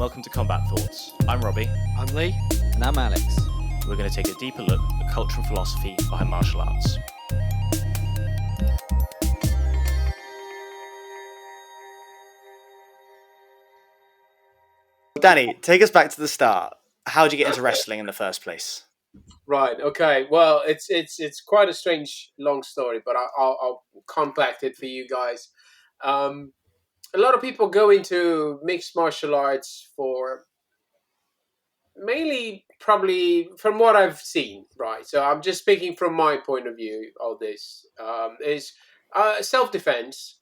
welcome to Combat Thoughts. I'm Robbie. I'm Lee. And I'm Alex. We're going to take a deeper look at culture and philosophy behind martial arts. Danny, take us back to the start. How did you get into wrestling in the first place? Right. Okay. Well, it's quite a strange, long story, but I'll compact it for you guys. A lot of people go into mixed martial arts for mainly, probably from what I've seen. Right. So I'm just speaking from my point of view. All this is self-defense.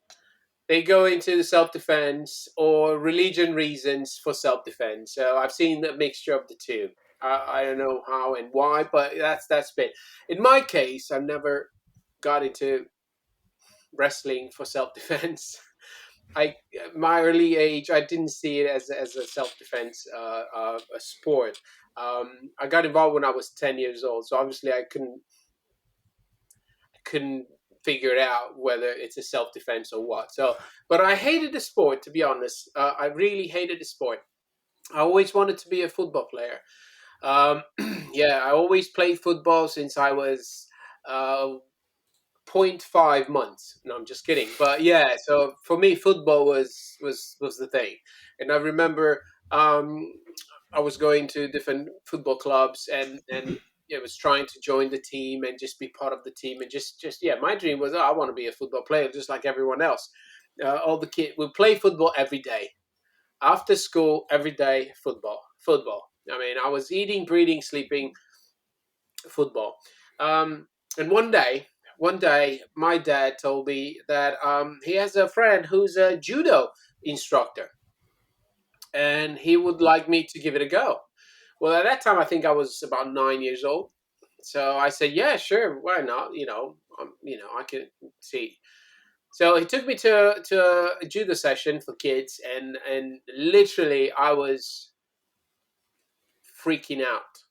They go into self-defense or religion reasons for self-defense. So I've seen a mixture of the two. I don't know how and why, but that's been. In my case, I've never got into wrestling for self-defense. My early age, I didn't see it as a self-defense a sport. I got involved when I was 10 years old, so obviously I couldn't figure it out whether it's a self-defense or what. So, but I hated the sport, to be honest. I really hated the sport. I always wanted to be a football player. Yeah, I always played football since I was 0.5 months. No, I'm just kidding. But yeah, so for me, football was the thing. And I remember I was going to different football clubs and was trying to join the team and just be part of the team and just yeah, my dream was, I want to be a football player just like everyone else. All the kids would play football every day, after school, every day, football. I mean, I was eating, breathing, sleeping football. And one day, my dad told me that he has a friend who's a judo instructor, and he would like me to give it a go. Well, at that time, I think I was about 9 years old. So I said, yeah, sure, why not? I can see. So he took me to a judo session for kids, and literally I was freaking out.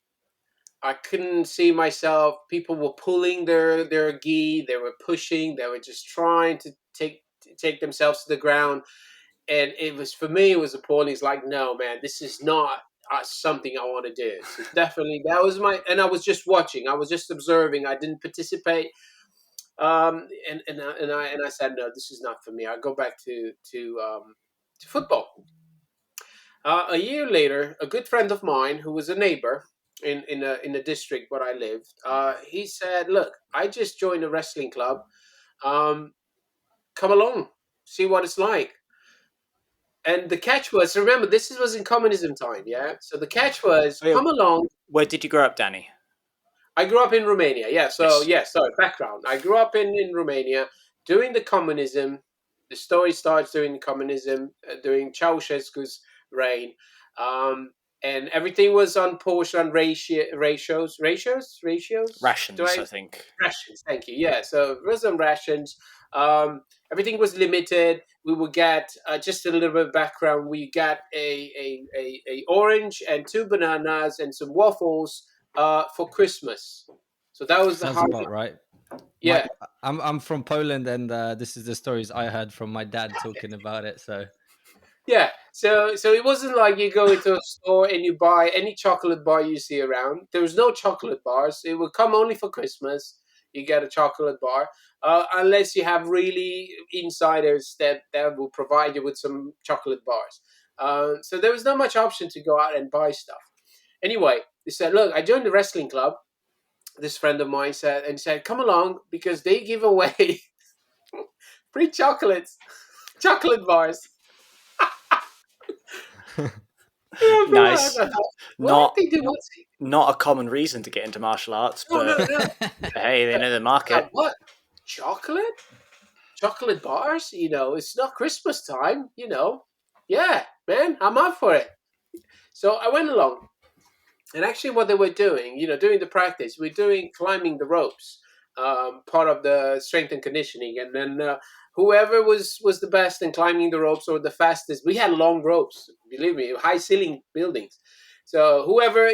I couldn't see myself. People were pulling their gi. They were pushing. They were just trying to take themselves to the ground. And it was, for me, it was appalling. It's like, no, man, this is not something I want to do. So definitely, that was and I was just watching. I was just observing. I didn't participate. And I said, no, this is not for me. I'll go back to football. A year later, a good friend of mine who was a neighbor in a district where I lived, he said, look, I just joined a wrestling club. Come along, see what it's like. And the catch was, remember, this was in communism time, yeah? So the catch was, come along. Where did you grow up, Danny? I grew up in Romania, yeah. So, sorry, background. I grew up in Romania during the communism. The story starts during the communism, during Ceausescu's reign. And everything was on portion, on ratios? Rations, I think. Rations, thank you, yeah. So it was on rations. Everything was limited. We would get, just a little bit of background, we got a orange and 2 bananas and some waffles for Christmas. So that was Sounds about right. Yeah. I'm from Poland, and this is the stories I heard from my dad talking about it. So yeah, so it wasn't like you go into a store and you buy any chocolate bar you see around. There was no chocolate bars. It would come only for Christmas. You get a chocolate bar, unless you have really insiders that will provide you with some chocolate bars. So there was not much option to go out and buy stuff. Anyway, they said, look, I joined the wrestling club. This friend of mine said, come along, because they give away free chocolate bars. Nice. Not a common reason to get into martial arts, but no. Hey, they know the market. What? Chocolate bars? It's not Christmas time, Yeah, man, I'm up for it. So I went along. And actually what they were doing, during the practice, we're doing climbing the ropes, part of the strength and conditioning. And then whoever was the best in climbing the ropes or the fastest, we had long ropes, believe me, high ceiling buildings. So whoever,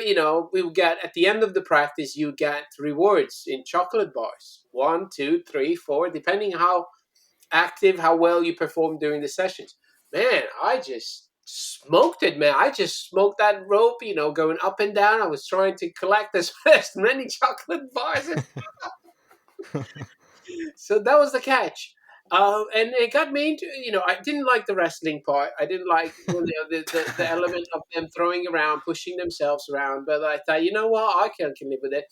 we would get at the end of the practice, you get rewards in chocolate bars. 1, 2, 3, 4, depending how active, how well you perform during the sessions. Man, I just smoked it, man. I just smoked that rope, going up and down. I was trying to collect as many chocolate bars as so that was the catch. And it got me into, I didn't like the wrestling part. I didn't like the element of them throwing around, pushing themselves around. But I thought, you know what, I can live with it.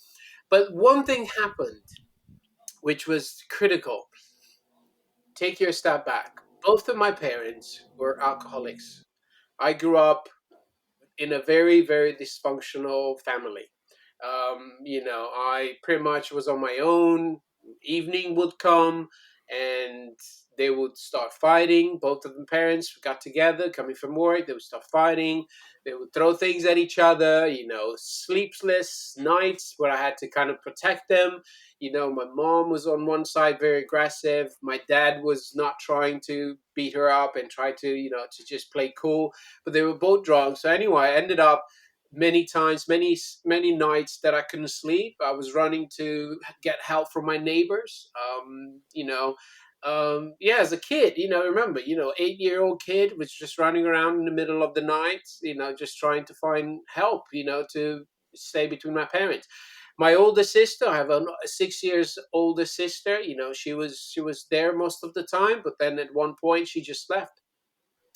But one thing happened, which was critical. Take your step back. Both of my parents were alcoholics. I grew up in a very, very dysfunctional family. I pretty much was on my own. Evening would come and they would start fighting. Both of the parents got together, coming from work, they would start fighting. They would throw things at each other, sleepless nights where I had to kind of protect them. My mom was on one side very aggressive. My dad was not trying to beat her up and try to, to just play cool, but they were both drunk. So anyway, I ended up many times, many nights that I couldn't sleep. I was running to get help from my neighbors. As a kid, remember, 8-year-old kid was just running around in the middle of the night, just trying to find help, to stay between my parents. My older sister, I have a 6 years older sister. She was there most of the time, but then at one point she just left.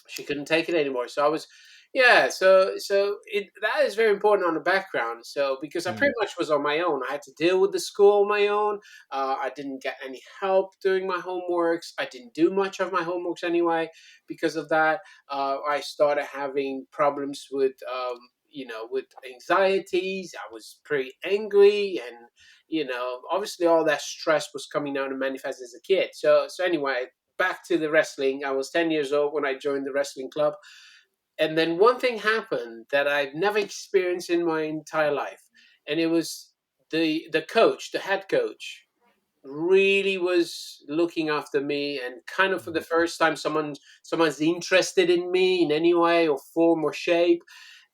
She couldn't take it anymore. So I was, yeah. That is very important on the background. So because I pretty much was on my own, I had to deal with the school on my own. I didn't get any help doing my homeworks. I didn't do much of my homeworks anyway. Because of that, I started having problems with, with anxieties. I was pretty angry, and obviously all that stress was coming out and manifest as a kid. So anyway, back to the wrestling. I was 10 years old when I joined the wrestling club. And then one thing happened that I'd never experienced in my entire life. And it was the coach, the head coach, really was looking after me, and kind of for the first time someone's interested in me in any way or form or shape.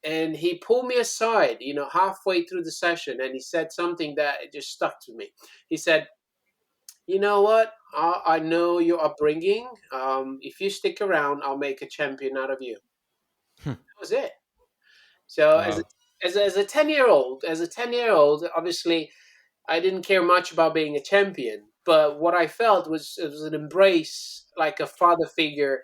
And he pulled me aside, halfway through the session, and he said something that just stuck to me. He said, you know what? I know your upbringing. If you stick around, I'll make a champion out of you. Hmm. That was it. So Wow. as a 10-year old, obviously I didn't care much about being a champion. But what I felt was it was an embrace, like a father figure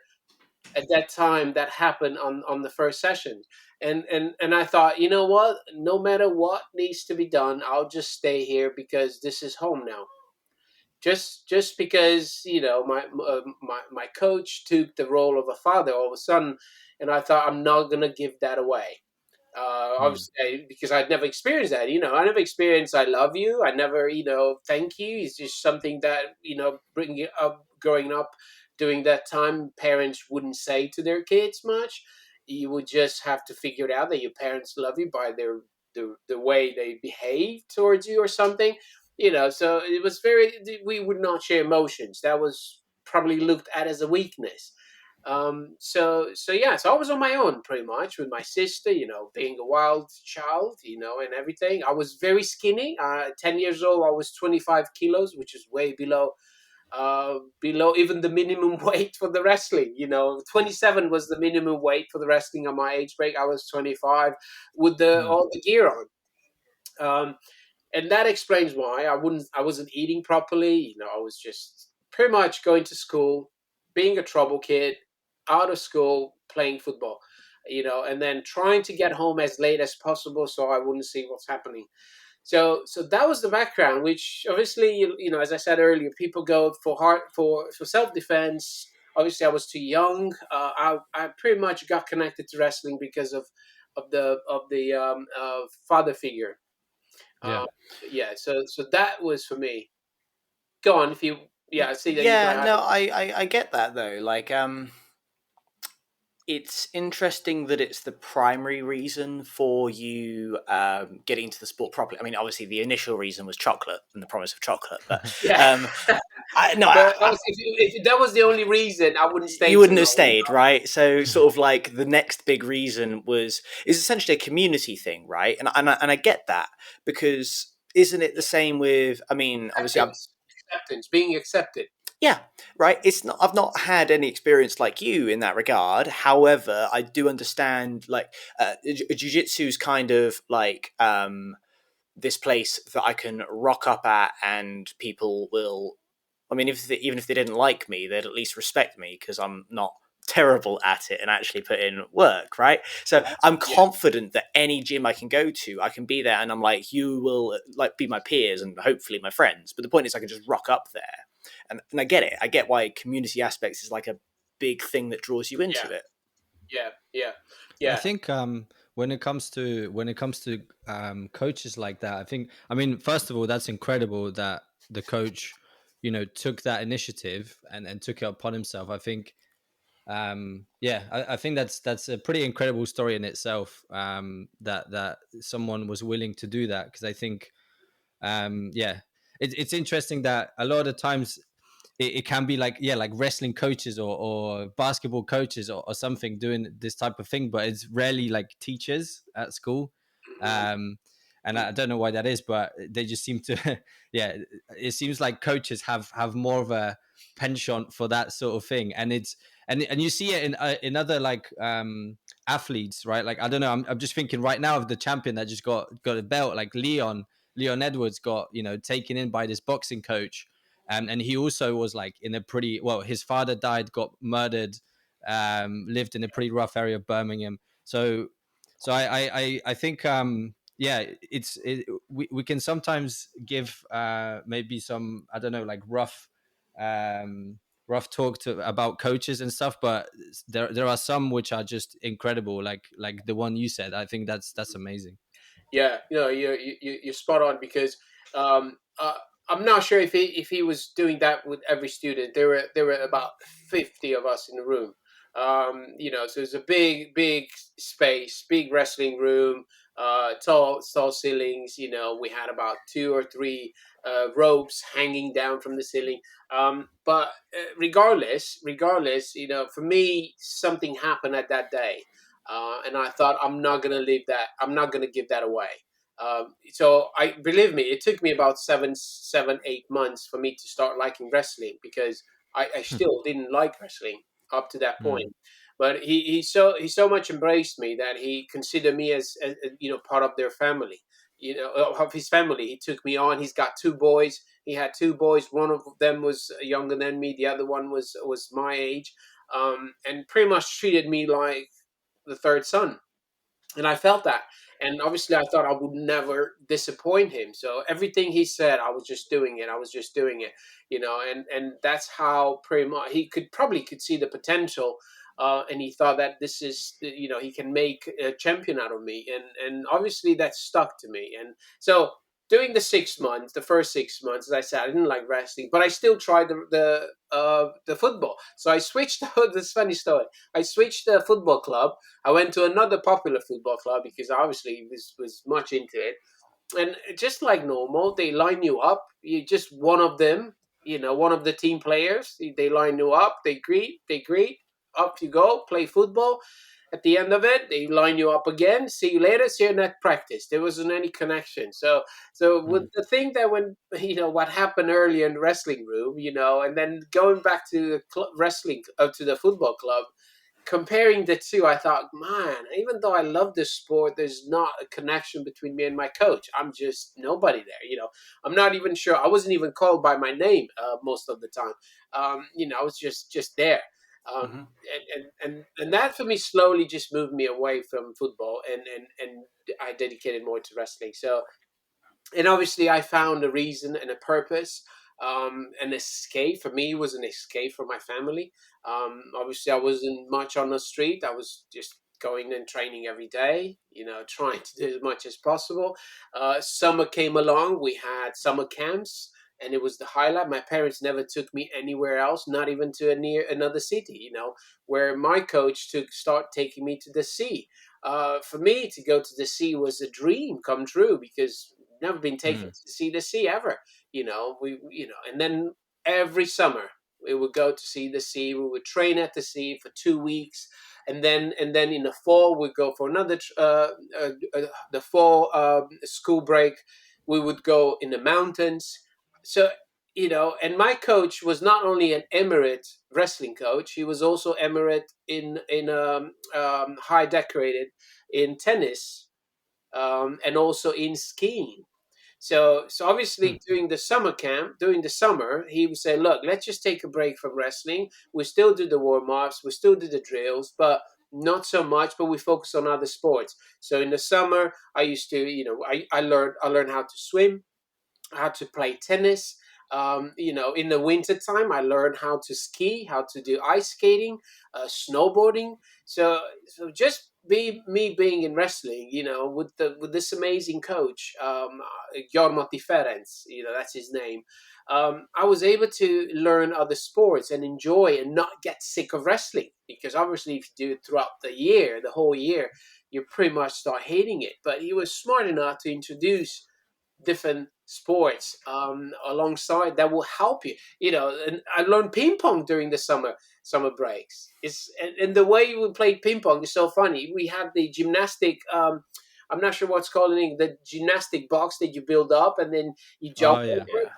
at that time that happened on the first session. And I thought, you know what? No matter what needs to be done, I'll just stay here because this is home now. Just because my coach took the role of a father all of a sudden, and I thought I'm not gonna give that away. Hmm. Obviously, because I'd never experienced that. I never experienced "I love you." I never, "Thank you." It's just something that bringing it up, growing up, during that time, parents wouldn't say to their kids much. You would just have to figure it out that your parents love you by the way they behave towards you or something. So it was very. We would not share emotions. That was probably looked at as a weakness. So I was on my own pretty much with my sister, being a wild child, and everything. I was very skinny. 10 years old, I was 25 kilos, which is way below even the minimum weight for the wrestling. 27 was the minimum weight for the wrestling on my age break. I was 25 with the Hmm. all the gear on. And that explains why I wasn't eating properly. I was just pretty much going to school, being a trouble kid, out of school, playing football, and then trying to get home as late as possible so I wouldn't see what's happening. So that was the background, which obviously, as I said earlier, people go for self defense. Obviously, I was too young. I pretty much got connected to wrestling because of the father figure. Yeah. um, yeah, so that was for me. Go on, if you. Yeah, I see that you Yeah, got. no, I get that though. Like, it's interesting that it's the primary reason for you getting into the sport properly. I mean, obviously, the initial reason was chocolate and the promise of chocolate, but Yeah, um, I, no, but I, if that was the only reason, I wouldn't stay you too wouldn't have long. stayed, right? So, sort of like the next big reason is essentially a community thing, right? And I get that, because isn't it the Yeah. same with? I mean, obviously, Acceptance, being accepted. Yeah, right. It's not. I've not had any experience like you in that regard. However, I do understand. Like, jujitsu's kind of like this place that I can rock up at, and people will. I mean, even if they didn't like me, they'd at least respect me because I'm not terrible at it and actually put in work, right? So I'm Yeah, confident that any gym I can go to, I can be there, and I'm like, you will like be my peers and hopefully my friends. But the point is, I can just rock up there, and I get it. I get why community aspects is like a big thing that draws you yeah, into it. yeah, yeah, I yeah. think when it comes to coaches like that, I mean, first of all, that's incredible that the coach, took that initiative and took it upon himself. I think yeah, I think that's a pretty incredible story in itself, that someone was willing to do that, because I think yeah, it's interesting that a lot of the times it can be like, yeah, like wrestling coaches or basketball coaches or something doing this type of thing, but it's rarely like teachers at school. Mhm. um and I don't know why that is, but they just seem to yeah, it seems like coaches have more of a penchant for that sort of thing. And it's and you see it in other like athletes, right? Like, I don't know, I'm just thinking right now of the champion that just got a belt, like Leon Edwards got, taken in by this boxing coach. And he also was like in a pretty, well, his father died, got murdered, lived in a pretty rough area of Birmingham. So I think yeah, we can sometimes give maybe some, I don't know, like um rough talk about coaches and stuff, but there are some which are just incredible, like the one you said. I think that's amazing. Yeah, you're spot on because um, uh, I'm not sure if he was doing that with every student. There were about 50 of us in the room. So it's a big space, big wrestling room, tall ceilings. We had about two or three ropes hanging down from the ceiling. But regardless, for me, something happened at that day, and I thought, I'm not gonna leave that. I'm not gonna give that away. So I believe me, it took me about 8 months for me to start liking wrestling, because I still didn't like wrestling up to that point. Mm, But he so much embraced me that he considered me as part of their family. Of his family. He took me on. He's got two boys. He had two boys. One of them was younger than me. The other one was my age, and pretty much treated me like the third son. And I felt that. And obviously, I thought I would never disappoint him. So everything he said, I was just doing it. I was just doing it, and that's how pretty much he could see the potential. And he thought that this is, he can make a champion out of me. And obviously that stuck to me. And so during the first 6 months, as I said, I didn't like wrestling, but I still tried the football. So I switched. This funny story. I switched the football club. I went to another popular football club because obviously was much into it. And just like normal, they line you up. You just one of them, one of the team players. They line you up. They greet. Up you go. Play football. At the end of it, they line you up again. See you later. See you next practice. There wasn't any connection. So with mm, the thing that when what happened earlier in the wrestling room, and then going back to the wrestling to the football club, comparing the two, I thought, man, even though I love this sport, there's not a connection between me and my coach. I'm just nobody there. I'm not even sure. I wasn't even called by my name most of the time. I was just there. Um, Mm-hmm. and that for me slowly just moved me away from football, and I dedicated more to wrestling. So, and obviously I found a reason and a purpose, an escape. For me, it was an escape from my family. Obviously I wasn't much on the street. I was just going and training every day, trying to do as much as possible. Summer came along, we had summer camps, and it was the highlight. My parents never took me anywhere else, not even to another city, where my coach took start taking me to the sea. For me to go to the sea was a dream come true, because never been taken mm, to see the sea ever. And then every summer we would go to see the sea. We would train at the sea for 2 weeks, and then in the fall we'd go for another the fall school break. We would go in the mountains. So and my coach was not only an emirate wrestling coach, he was also emirate in high decorated in tennis, and also in skiing. So Hmm. obviously during the summer camp, during the summer, he would say, "Look, let's just take a break from wrestling. We still do the warm ups, we still do the drills, but not so much. But we focus on other sports." So in the summer, I used to, I learned how to swim, how to play tennis. In the winter time, I learned how to ski, how to do ice skating, snowboarding. So just be me being in wrestling, with this amazing coach, Jorma Ferenc, that's his name. I was able to learn other sports and enjoy and not get sick of wrestling, because obviously if you do it throughout the year, the whole year, you pretty much start hating it. But he was smart enough to introduce different sports alongside that will help you. And I learned ping pong during the summer breaks. And the way we played ping pong is so funny. We had the gymnastic. I'm not sure what's called in the gymnastic box that you build up and then you jump Oh yeah. over it.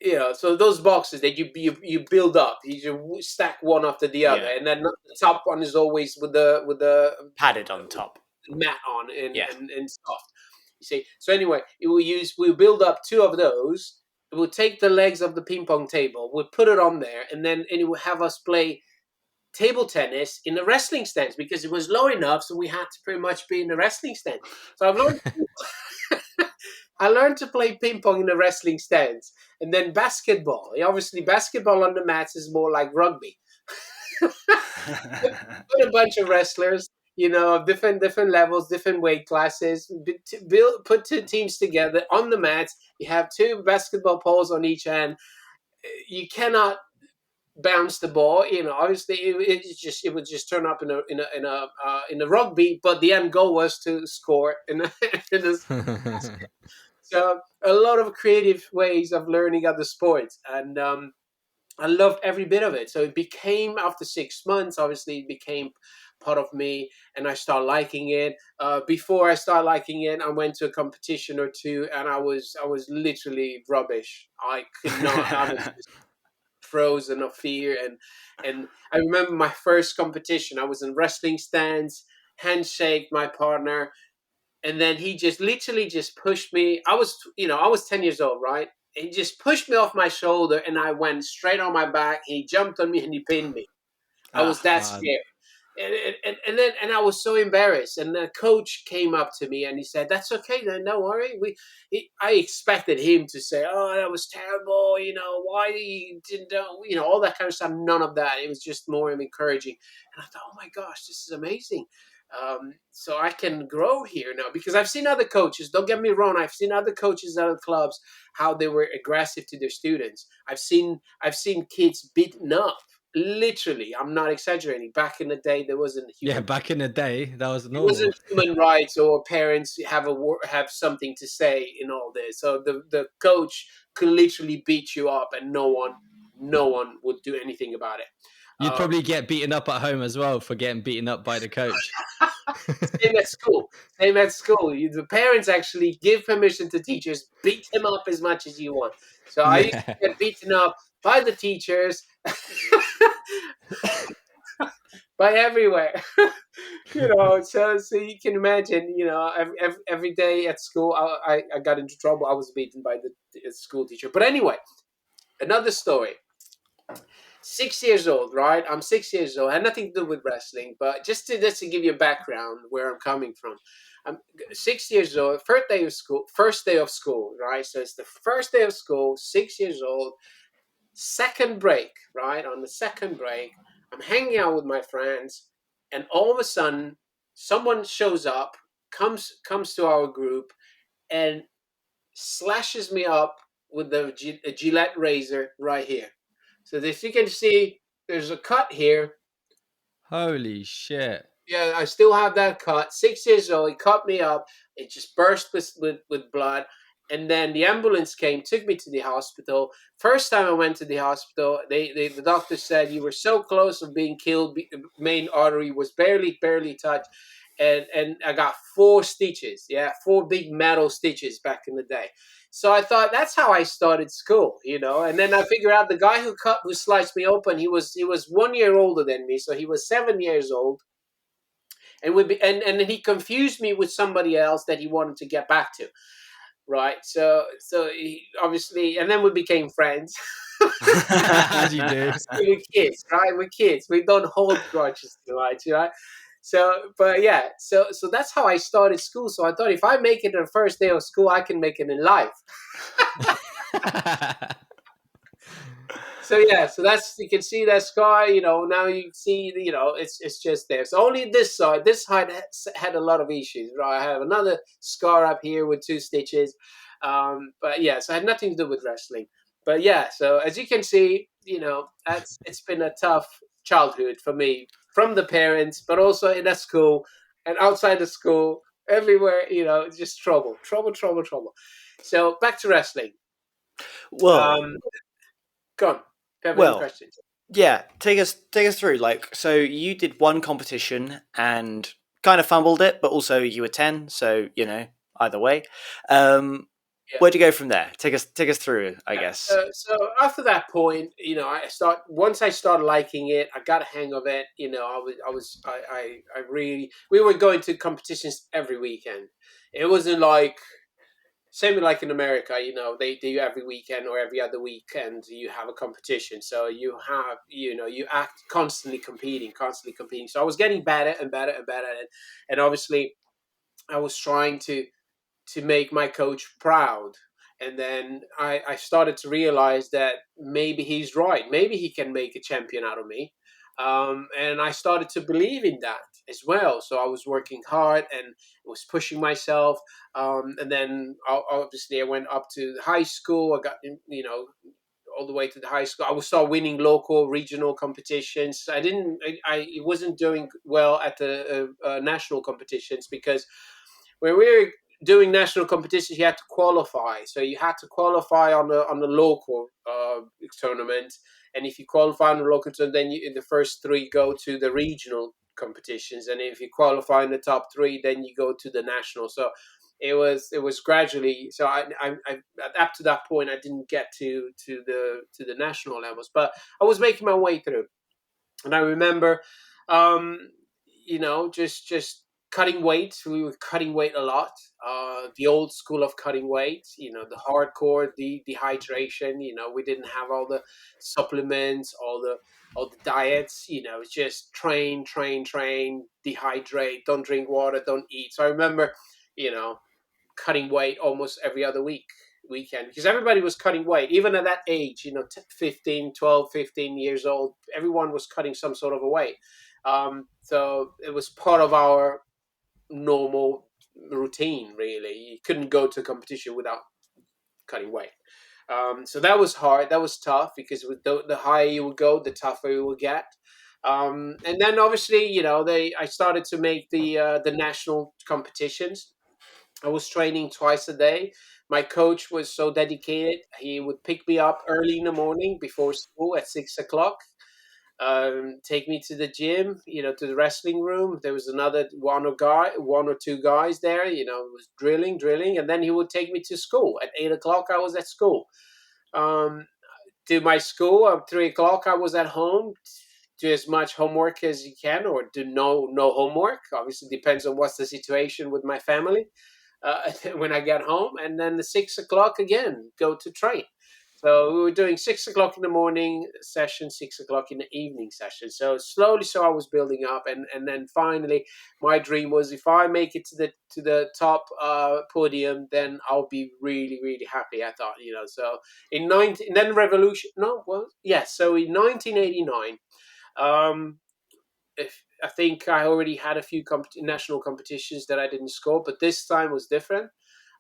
Yeah. So those boxes that you build up, you stack one after the other, Yeah. and then the top one is always with the Padded on top. mat on and, Yeah. and soft. You see. So anyway, we'll build up two of those. We'll take the legs of the ping pong table, we'll put it on there, and then it will have us play table tennis in the wrestling stands, because it was low enough, so we had to pretty much be in the wrestling stand. So I learned to play ping pong in the wrestling stands, and then basketball. Obviously, basketball on the mats is more like rugby. Put a bunch of wrestlers, different levels, different weight classes. Put two teams together on the mats. You have two basketball poles on each end. You cannot bounce the ball. Obviously, it would just turn up in a rugby, but the end goal was to score in a, in a so a lot of creative ways of learning other sports, and I loved every bit of it. So it became, after 6 months, obviously it became part of me, and I started liking it. Before I started liking it, I went to a competition or two, and I was literally rubbish. I could not. I was just frozen of fear, and I remember my first competition. I was in wrestling stands, handshake my partner, and then he just literally just pushed me. I was 10 years old, right? He just pushed me off my shoulder, and I went straight on my back. He jumped on me and he pinned me. I was Ah, that Uh, scared. And I was so embarrassed. And the coach came up to me and he said, "That's okay, then, don't worry." I expected him to say, "Oh, that was terrible. Why you didn't know?" All that kind of stuff. None of that. It was just more encouraging. And I thought, "Oh my gosh, this is amazing." So I can grow here now, because I've seen other coaches. Don't get me wrong. I've seen other coaches at other clubs, how they were aggressive to their students. I've seen kids beaten up. Literally, I'm not exaggerating. Back in the day, there wasn't yeah, human. back in the day, that was It normal. wasn't human rights or parents have something to say in all this. So the coach could literally beat you up, and no one would do anything about it. You'd Um, probably get beaten up at home as well for getting beaten up by the coach. Same at school. Same at school. The parents actually give permission to teachers, beat them up as much as you want. So I used Yeah. to get beaten up by the teachers, by everywhere. So you can imagine, every day at school, I got into trouble. I was beaten by the school teacher. But anyway, another story. 6 years old, right? I'm 6 years old. Had nothing to do with wrestling, but just to give you a background where I'm coming from. I'm 6 years old. First day of school, right? So it's the first day of school. 6 years old. Second break, right? On the second break, I'm hanging out with my friends, and all of a sudden, someone shows up, comes to our group, and slashes me up with a Gillette razor right here. So if you can see, there's a cut here. Holy shit. Yeah, I still have that cut. 6 years old, he cut me up. It just burst with blood. And then the ambulance came, took me to the hospital. First time I went to the hospital, the doctor said, "You were so close of being killed. Main artery was barely touched." and I got 4 stitches. Yeah, 4 big metal stitches back in the day. So I thought that's how I started school, And then I figured out the guy who sliced me open. He was 1 year older than me, so he was 7 years old, and he confused me with somebody else that he wanted to get back to. Right. So he obviously, and then we became friends. As you do. We're kids, right? We're kids. We don't hold grudges too much, right? So, but yeah, so that's how I started school. So I thought if I make it the first day of school, I can make it in life. So yeah, so that's, you can see that scar. Now you see, it's just there. So only this side. This side had a lot of issues. Right, I have another scar up here with 2 stitches. But yeah, so it had nothing to do with wrestling. But yeah, so as you can see, it's been a tough childhood for me, from the parents, but also in a school and outside the school, everywhere. Just trouble, trouble, trouble, trouble. So back to wrestling. Well, Um, Go on. Do you have any well, questions? yeah. Take us through. Like, so you did one competition and kind of fumbled it, but also you were 10, so either way. Um, Yeah. where'd you go from there? Take us through, I Yeah. guess. So after that point, once I started liking it, I got a hang of it. I really, we were going to competitions every weekend. It wasn't like, same like in America, they do every weekend or every other weekend you have a competition. So you act constantly competing, constantly competing. So I was getting better and better and better at it, and obviously I was trying to make my coach proud. And then I started to realize that maybe he's right. Maybe he can make a champion out of me. And I started to believe in that as well. So I was working hard and was pushing myself. And then obviously I went up to high school. I got, all the way to the high school. I was start winning local, regional competitions. I wasn't doing well at the national competitions, because when we were doing national competitions, you had to qualify. So you had to qualify on the local tournament, and if you qualify on the local tournament, then in the first 3 go to the regional competitions, and if you qualify in the top 3, then you go to the national. So it was gradually. So I up to that point I didn't get to the national levels, but I was making my way through. And I remember, um, just cutting weight. We were cutting weight a lot. The old school of cutting weight, the hardcore, the dehydration. We didn't have all the supplements, all the diets. It's just train, train, train, dehydrate, don't drink water, don't eat. So I remember, you know, cutting weight almost every other weekend, because everybody was cutting weight even at that age, 15, 12, 15 years old. Everyone was cutting some sort of a weight. So it was part of our normal routine, really. You couldn't go to a competition without cutting weight. So that was hard, that was tough, because with the higher you would go, the tougher you would get. And then obviously, I started to make the national competitions. I was training twice a day. My coach was so dedicated. He would pick me up early in the morning before school at 6 o'clock, take me to the gym, to the wrestling room. There was another one or two guys there, was drilling. And then he would take me to school. At 8 o'clock, I was at school. Um, do my school. At 3 o'clock, I was at home. Do as much homework as you can, or do no homework. Obviously, depends on what's the situation with my family when I get home, and then the 6 o'clock again, go to train. So we were doing 6 o'clock in the morning session, 6 o'clock in the evening session. So slowly, so I was building up, and then finally, my dream was, if I make it to the top podium, then I'll be really really happy. I thought, So in 19, then revolution. No, well, yes. So in 1989. Um, if I think I already had a few national competitions that I didn't score, but this time was different.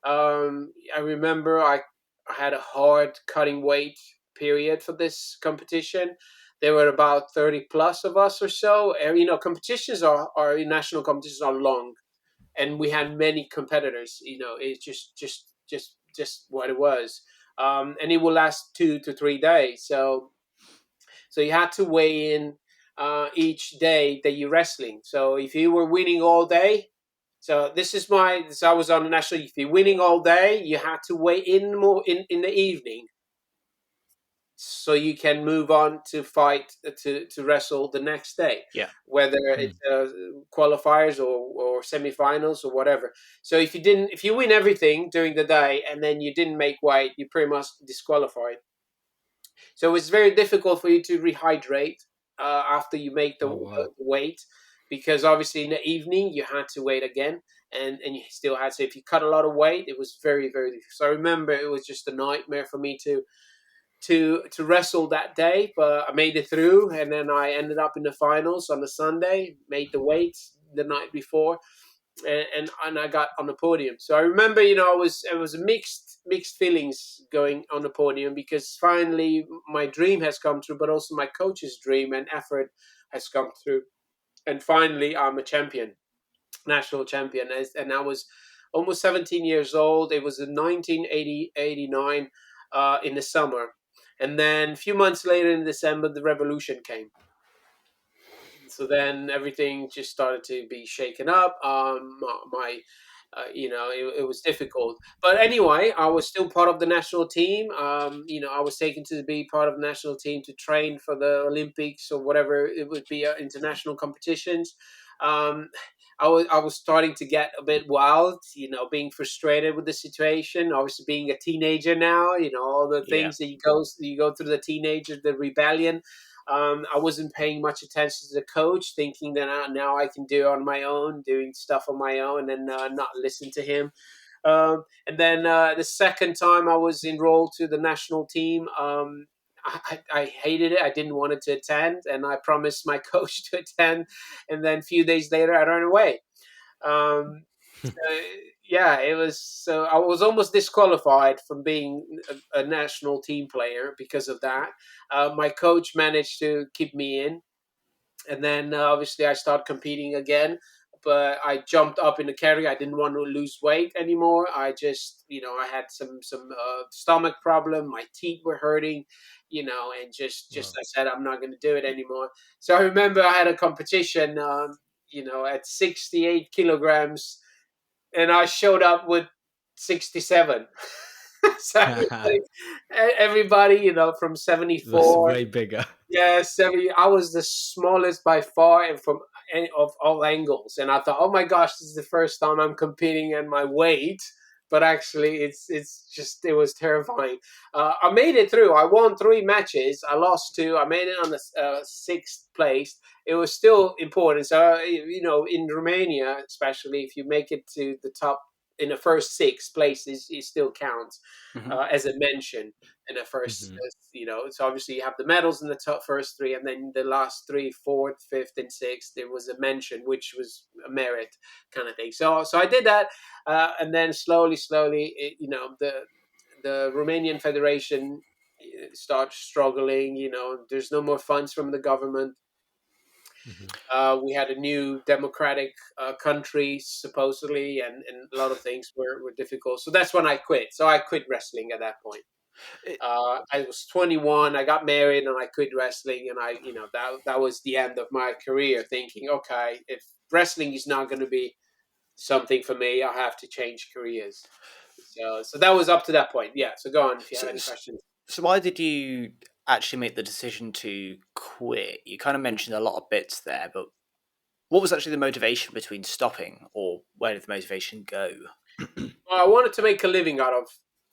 I remember I had a hard cutting weight period for this competition. There were about 30 plus of us or so. Competitions are national competitions are long, and we had many competitors. It's just what it was. And it will last 2 to 3 days. So you had to weigh in each day that you're wrestling. So if you were winning all day, so I was on the national. If you're winning all day, you had to wait in the evening, so you can move on to fight to wrestle the next day. Yeah. Whether it's qualifiers or semifinals or whatever. So if you win everything during the day and then you didn't make weight, you're pretty much disqualified. So it's very difficult for you to rehydrate after you make Oh wow. the weight, because obviously in the evening you had to wait again, and you still had to. If you cut a lot of weight, it was very very difficult. So I remember it was just a nightmare for me to wrestle that day, but I made it through, and then I ended up in the finals on the Sunday. Made the weight the night before, and I got on the podium. So I remember, it was mixed feelings going on the podium, because finally my dream has come true, but also my coach's dream and effort has come through, and finally I'm a champion, national champion, and I was almost 17 years old. It was in 1989 in the summer, and then a few months later in December the revolution came. So then everything just started to be shaken up. It was difficult. But anyway, I was still part of the national team. I was taken to be part of the national team to train for the Olympics or whatever it would be, international competitions. Um, I was starting to get a bit wild, being frustrated with the situation. Obviously, being a teenager now, all the Yeah. things that you go through, the teenager, the rebellion. I wasn't paying much attention to the coach, thinking that now I can do it on my own, doing stuff on my own, and not listen to him. And then the second time I was enrolled to the national team, I hated it. I didn't want it to attend, and I promised my coach to attend. And then a few days later, I ran away. Um, uh, yeah, it was. So I was almost disqualified from being a national team player because of that. My coach managed to keep me in, and then obviously I started competing again. But I jumped up in the category. I didn't want to lose weight anymore. I just, I had some stomach problem. My teeth were hurting, and just Wow. I said I'm not going to do it anymore. So I remember I had a competition, at 68 kilograms, and I showed up with 67. So everybody, from That's 74. way bigger. Yeah, 70. I was the smallest by far, and from any of all angles. And I thought, oh my gosh, this is the first time I'm competing at my weight. But actually, it was terrifying. I made it through. I won 3 matches. I lost 2. I made it on the 6th place. It was still important. So in Romania, especially if you make it to the top in the first 6 places, it still counts Mhm. as a mention in the first. Hmm. So obviously you have the medals in the top first 3, and then the last 3, fourth, fifth, and sixth, there was a mention, which was a merit kind of thing. So I did that, and then slowly, the Romanian Federation starts struggling. There's no more funds from the government. Hmm. We had a new democratic country, supposedly, and a lot of things were difficult. So that's when I quit. So I quit wrestling at that point. It- I was 21. I got married, and I quit wrestling. And that was the end of my career. Thinking, okay, if wrestling is not going to be something for me, I have to change careers. So that was up to that point. Yeah. So go on if you have So, any questions. so why did you actually make the decision to quit? You kind of mentioned a lot of bits there, but what was actually the motivation between stopping, or where did the motivation go? Well, I wanted to make a living out of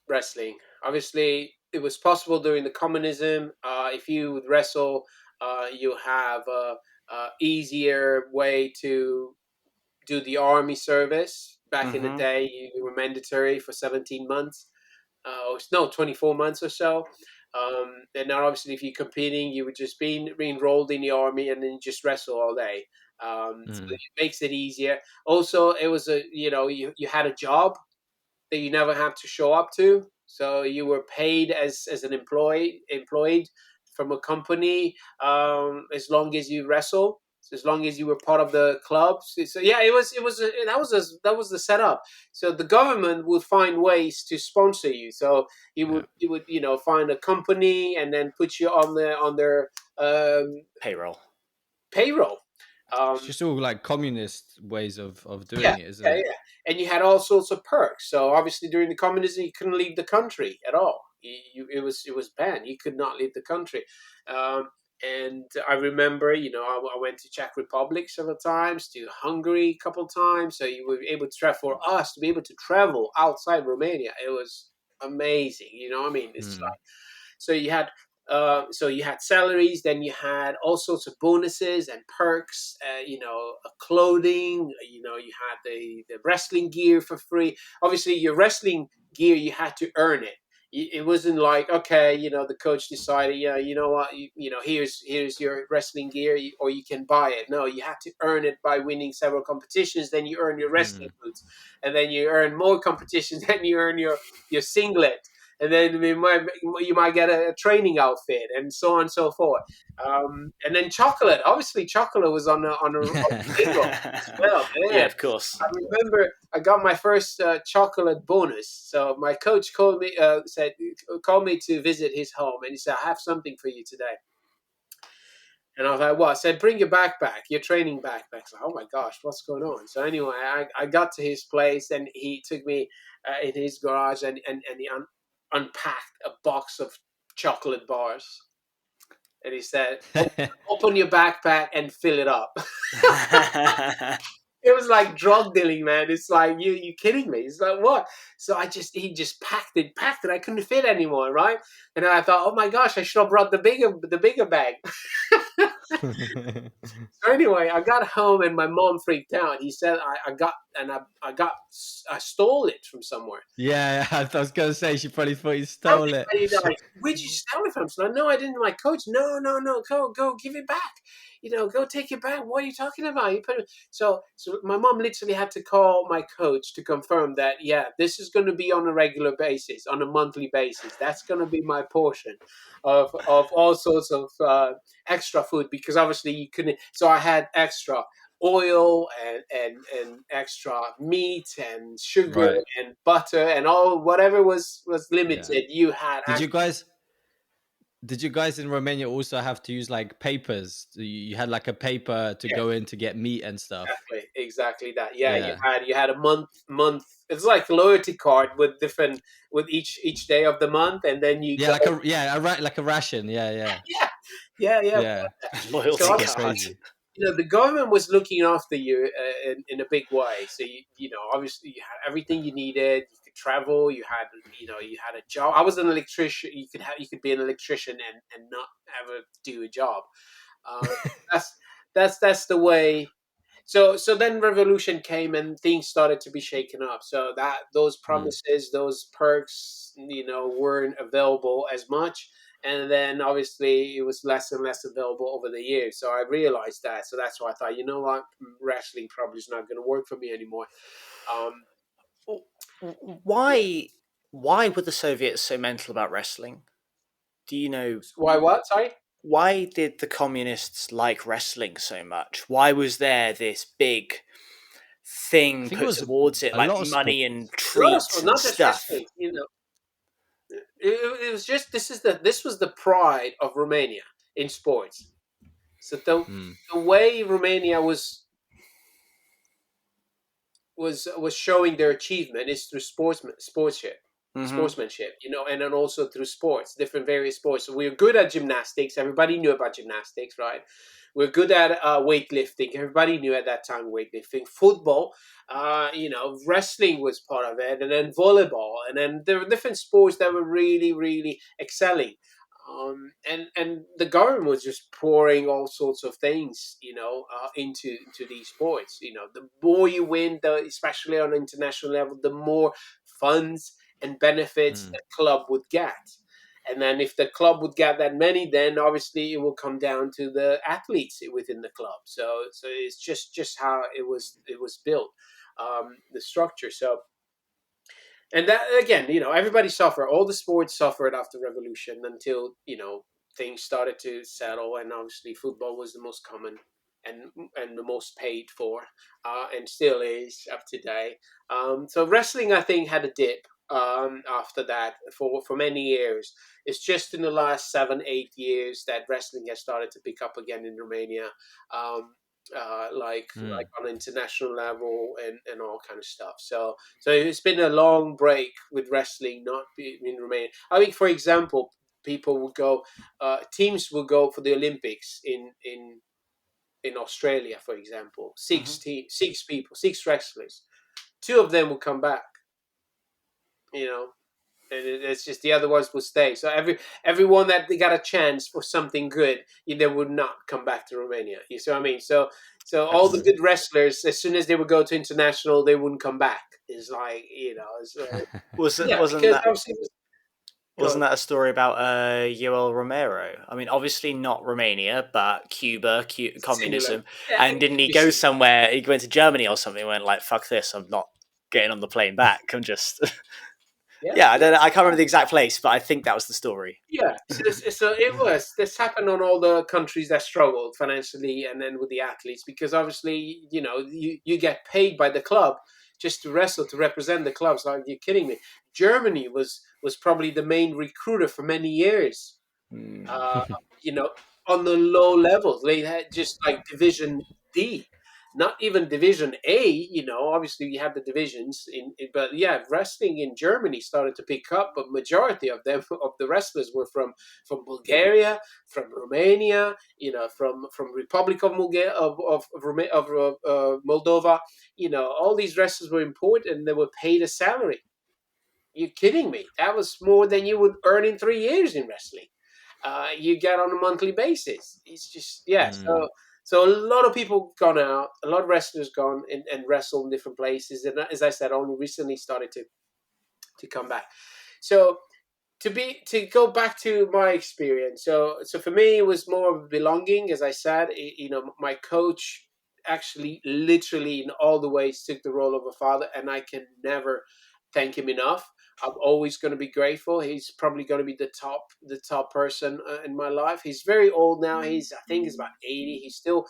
wrestling. Obviously, it was possible during the communism. If you would wrestle, you have a easier way to do the army service. Back in the Mm-hmm. day, you were mandatory for 17 months, or no, 24 months or so. And now, obviously, if you're competing, you would just be enrolled in the army and then just wrestle all day. So Mm. it makes it easier. Also, it was you had a job that you never have to show up to. So you were paid as an employed from a company, as long as you wrestle. So as long as you were part of the club. So yeah, that was the setup. So the government would find ways to sponsor you. So Yeah. you would find a company and then put you on their Payroll. payroll. It's just all like communist ways of Yeah, doing it, isn't yeah, it? yeah. And you had all sorts of perks. So obviously, during the communism, you couldn't leave the country at all. It was banned. You could not leave the country. Um, and I remember, I went to Czech Republic several times, to Hungary a couple times. So you were able to travel. For us to be able to travel outside Romania, it was amazing. I mean, it's Hmm. so you had salaries, then you had all sorts of bonuses and perks, clothing, you had the wrestling gear for free. Obviously, your wrestling gear, you had to earn it. It wasn't like, okay, the coach decided, yeah, you know what, here's your wrestling gear, or you can buy it. No, you had to earn it by winning several competitions. Then you earn your Hmm. wrestling boots, and then you earn more competitions. Then you earn your singlet, and then you might get a training outfit, and so on and so forth. And then chocolate. Obviously, chocolate was on the payroll as well, Yeah, man. of course. I remember I got my first chocolate bonus. So my coach called me to visit his home, and he said, "I have something for you today." And I was like, "What?" I said, "Bring your backpack, your training backpack." So, oh my gosh, what's going on? So anyway, I got to his place, and he took me in his garage, and he unpacked a box of chocolate bars. And he said, "Open your backpack and fill it up." It was like drug dealing, man. It's like, you kidding me? It's like, what? So he just packed it. I couldn't fit anymore, right? And I thought, oh my gosh, I should have brought the bigger bag. So anyway, I got home and my mom freaked out. He said I stole it from somewhere. Yeah, I was gonna say she probably thought you How stole it. many guys? Where'd you steal it from? So, no, I didn't. My coach, no, no, no, go, give it back. Go take it back. What are you talking about? You put it. So my mom literally had to call my coach to confirm that, yeah, this is going to be on a regular basis, on a monthly basis. That's going to be my portion of all sorts of extra food, because obviously you couldn't. So I had extra oil and extra meat and sugar Right. and butter and all whatever was Yeah. limited. You had Did you guys did you guys in Romania also have to use like papers? You had like a paper to yes, go in to get meat and stuff. exactly that. Yeah, you Yeah. had a month. It's like a loyalty card with different, with each day of the month, and then you Yeah, go. like a ration. Yeah, yeah. Yeah, yeah, yeah. Yeah. So Loyalty That's card. crazy. the government was looking after you in a big way. So obviously you had everything you needed. You could travel. You had a job. I was an electrician. You could be an electrician and not ever do a job. Um, that's that's the way. So then revolution came and things started to be shaken up. So that those Mm. promises, those perks, weren't available as much. And then obviously it was less and less available over the years. So I realized that. So that's why I thought, you know what, wrestling probably is not going to work for me anymore. Um, yeah. Why? Why were the Soviets so mental about wrestling? Do you know Why? What? Sorry. why did the communists like wrestling so much? Why was there this big I thing think it put was towards it, a like lot of money and sports. A lot of treats sports, and not just stuff? wrestling. It was just this was the pride of Romania in sports. So Mm. the way Romania was showing their achievement is through Hmm. sportsmanship, and then also through sports, different various sports. So we're good at gymnastics. Everybody knew about gymnastics, right? We're good at weightlifting. Everybody knew at that time weightlifting. Football, wrestling was part of it, and then volleyball, and then there were different sports that were really, really excelling. And the government was just pouring all sorts of things, into these sports. The more you win, especially on an international level, the more funds and benefits Mm. the club would get. And then if the club would get that many, then obviously it will come down to the athletes within the club. So it's just how it was built, the structure. So, and that again, everybody suffered. All the sports suffered after revolution until things started to settle, and obviously football was the most common and the most paid for, and still is up today. So wrestling, I think, had a dip. after that for many years. It's just in the last 7-8 years that wrestling has started to pick up again in Romania. Um, like Mm. on an international level and all kind of stuff. So it's been a long break with wrestling not being in Romania. I mean, for example, people will go, teams will go for the Olympics in Australia, for example. Hmm. Six people, six wrestlers. Two of them will come back, you know, and it's just the other ones will stay. So everyone that they got a chance for something good, they would not come back to Romania. You see what I mean? So all the That's good wrestlers, as soon as they would go to international, they wouldn't come back. It's like, yeah, wasn't because that obviously, go wasn't on. that a story about Yoel Romero? I mean, obviously not Romania, but Cuba, Similar. communism. Yeah, And it didn't could he be go similar. somewhere? He went to Germany or something. And went like, "Fuck this! I'm not getting on the plane back. I'm just." Yeah, Yeah, I yeah. don't. I can't remember the exact place, but I think that was the story. Yeah, so it was. This happened on all the countries that struggled financially, and then with the athletes, because obviously, you get paid by the club just to wrestle to represent the clubs. Like, you're kidding me? Germany was probably the main recruiter for many years. Mm. uh, you know, on the low levels. They had just like Division D, not even Division A. Obviously you have the divisions but yeah, wrestling in Germany started to pick up, but majority of them of the wrestlers were from Bulgaria, from Romania, from Republic of Bulgaria, of Moldova. All these wrestlers were imported and they were paid a salary. You're kidding me? That was more than you would earn in 3 years in wrestling. You get on a monthly basis. It's just, yeah. Mm. So a lot of people gone out, a lot of wrestlers gone and wrestled in different places, and as I said, only recently started to come back. So to go back to my experience, so for me it was more of belonging. As I said, my coach actually literally in all the ways took the role of a father, and I can never thank him enough. I'm always going to be grateful. He's probably going to be the top person in my life. He's very old now. I think he's about 80. He's still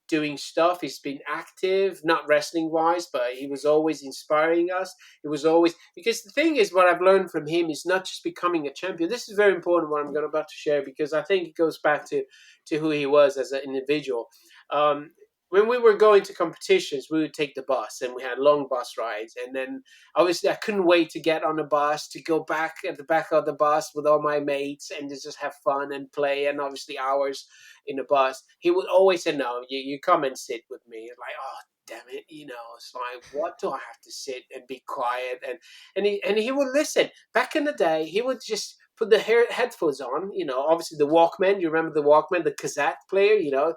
doing stuff. He's been active, not wrestling wise, but he was always inspiring us. It was always, because the thing is, what I've learned from him is not just becoming a champion. This is very important, what I'm going about to share, because I think it goes back to who he was as an individual. Um, when we were going to competitions, we would take the bus, and we had long bus rides. And then obviously I couldn't wait to get on the bus, to go back at the back of the bus with all my mates and to just have fun and play, and obviously hours in the bus. He would always say, "No, you come and sit with me." Like, oh, damn it, it's like, what do I have to sit and be quiet? And he would listen. Back in the day, he would just put the headphones on, obviously the Walkman. You remember the Walkman, the cassette player, Yeah.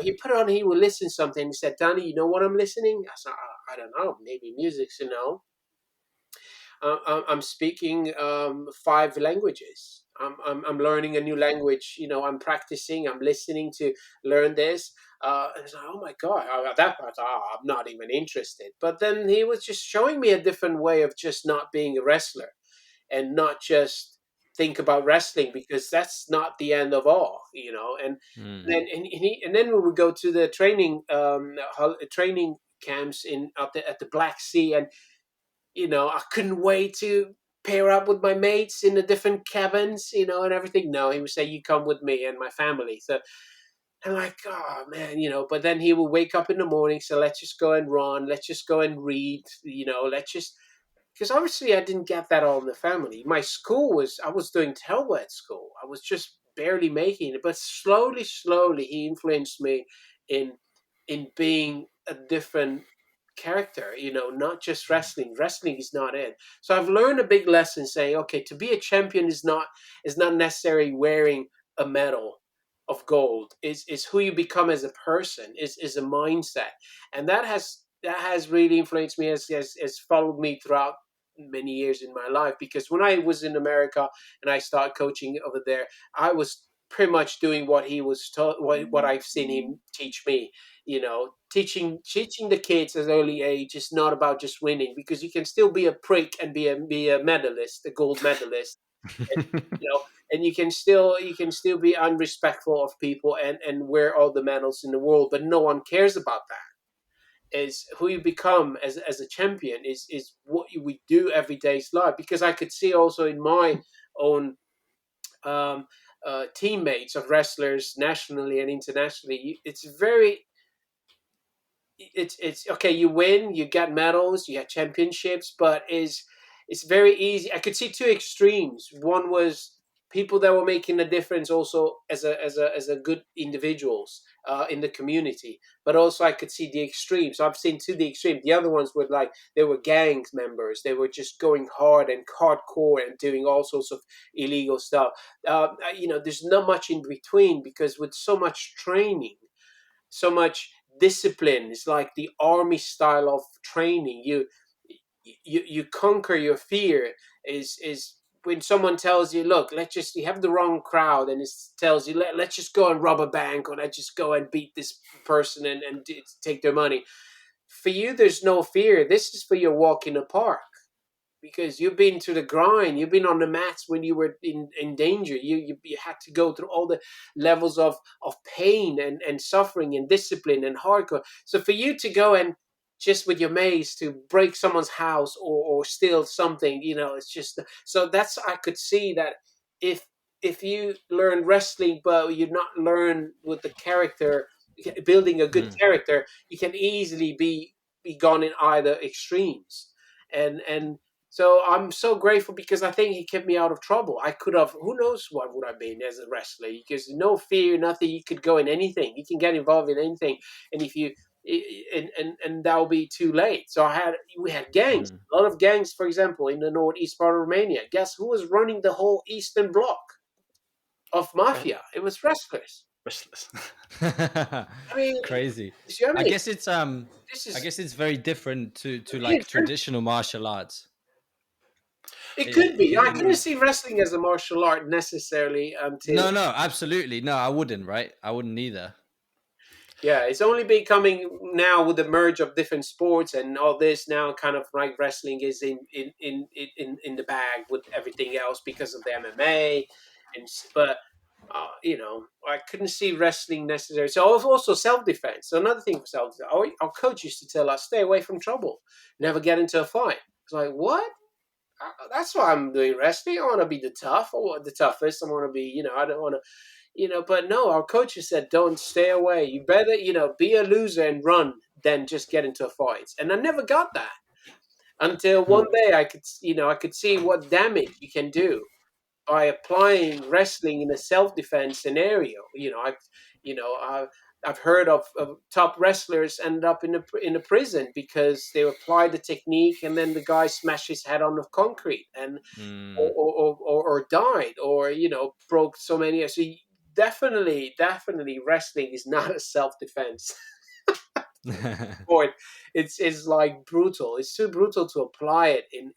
he put it on, he would listen to something. He said, "Danny, you know what I'm listening?" I said, I don't know, maybe music's, I'm speaking 5 languages. I'm learning a new language. I'm practicing. I'm listening to learn this. And it's like, oh my god! At that part, I'm not even interested. But then he was just showing me a different way of just not being a wrestler, and not just think about wrestling, because that's not the end of all. Mm. And then we would go to the training camps at the Black Sea, and I couldn't wait to pair up with my mates in the different cabins, and everything. No, he would say, "You come with me and my family." So I'm like, oh man, But then he would wake up in the morning, so let's just go and run, let's just go and read, let's just, because obviously I didn't get that all in the family. My school I was doing terrible at school. I was just barely making it, but slowly, slowly, he influenced me in being a different character. Not just wrestling. Wrestling is not it. So I've learned a big lesson, saying, okay, to be a champion is not necessarily wearing a medal of gold. Is who you become as a person. Is a mindset, and that has really influenced me, as followed me throughout many years in my life. Because when I was in America and I started coaching over there, I was pretty much doing what he was taught, what I've seen him teach me. Teaching the kids at an early age is not about just winning, because you can still be a prick and be a medalist, a gold medalist. And, you know, and you can still be unrespectful of people and wear all the medals in the world, but no one cares about that. is who you become as a champion is what we do every day's life. Because I could see also in my own um, teammates of wrestlers nationally and internationally, it's very, it's okay, you win, you get medals, you get championships, but is it's very easy. I could see two extremes. One was people that were making a difference also as a good individuals in the community, but also I could see the extremes. So I've seen to the extreme. The other ones were like they were gangs members. They were just going hard and hardcore and doing all sorts of illegal stuff. There's not much in between, because with so much training, so much discipline, it's like the army style of training. You conquer your fear. Is when someone tells you, look, let's just, you have the wrong crowd, and it tells you, let's just go and rob a bank, or let's just go and beat this person and take their money. For you, there's no fear. This is for your walk in the park, because you've been to the grind, you've been on the mats when you were in danger. You had to go through all the levels of pain and suffering and discipline and hardcore. So for you to go and just with your mace to break someone's house or steal something, it's just, so that's, I could see that if you learn wrestling but you not learn with the character, building a good Mm. character, you can easily be gone in either extremes. And so I'm so grateful, because I think he kept me out of trouble. I could have, who knows what would I been as a wrestler, because no fear, nothing. You could go in anything. You can get involved in anything, and if you and that'll be too late. So we had gangs, Mm. a lot of gangs, for example, in the northeast part of Romania. Guess who was running the whole eastern bloc of mafia? It was wrestlers. Wrestlers. I mean, Crazy. you see what I I mean? guess it's This I is guess it's very different to like different. traditional martial arts. It could be. I couldn't In see wrestling as a martial art necessarily until, No, no, absolutely. No, I wouldn't, right? I wouldn't either. yeah, it's only becoming now with the merge of different sports and all this, now kind of like wrestling is in the bag with everything else because of the MMA, but I couldn't see wrestling necessary. So also self defense. So another thing for self defense, our coach used to tell us, stay away from trouble, never get into a fight. It's like, what? That's why I'm doing wrestling. I want to be the tough. I want the toughest. I want to be, I don't want to, but no, our coaches said, don't, stay away. You better, be a loser and run than just get into a fight. And I never got that until Hmm. one day I could see what damage you can do by applying wrestling in a self-defense scenario. I've heard of top wrestlers end up in a prison because they applied the technique, and then the guy smashed his head on the concrete and Mm. or died, or broke so many. So definitely, wrestling is not a self-defense sport. It's like brutal. It's too brutal to apply it in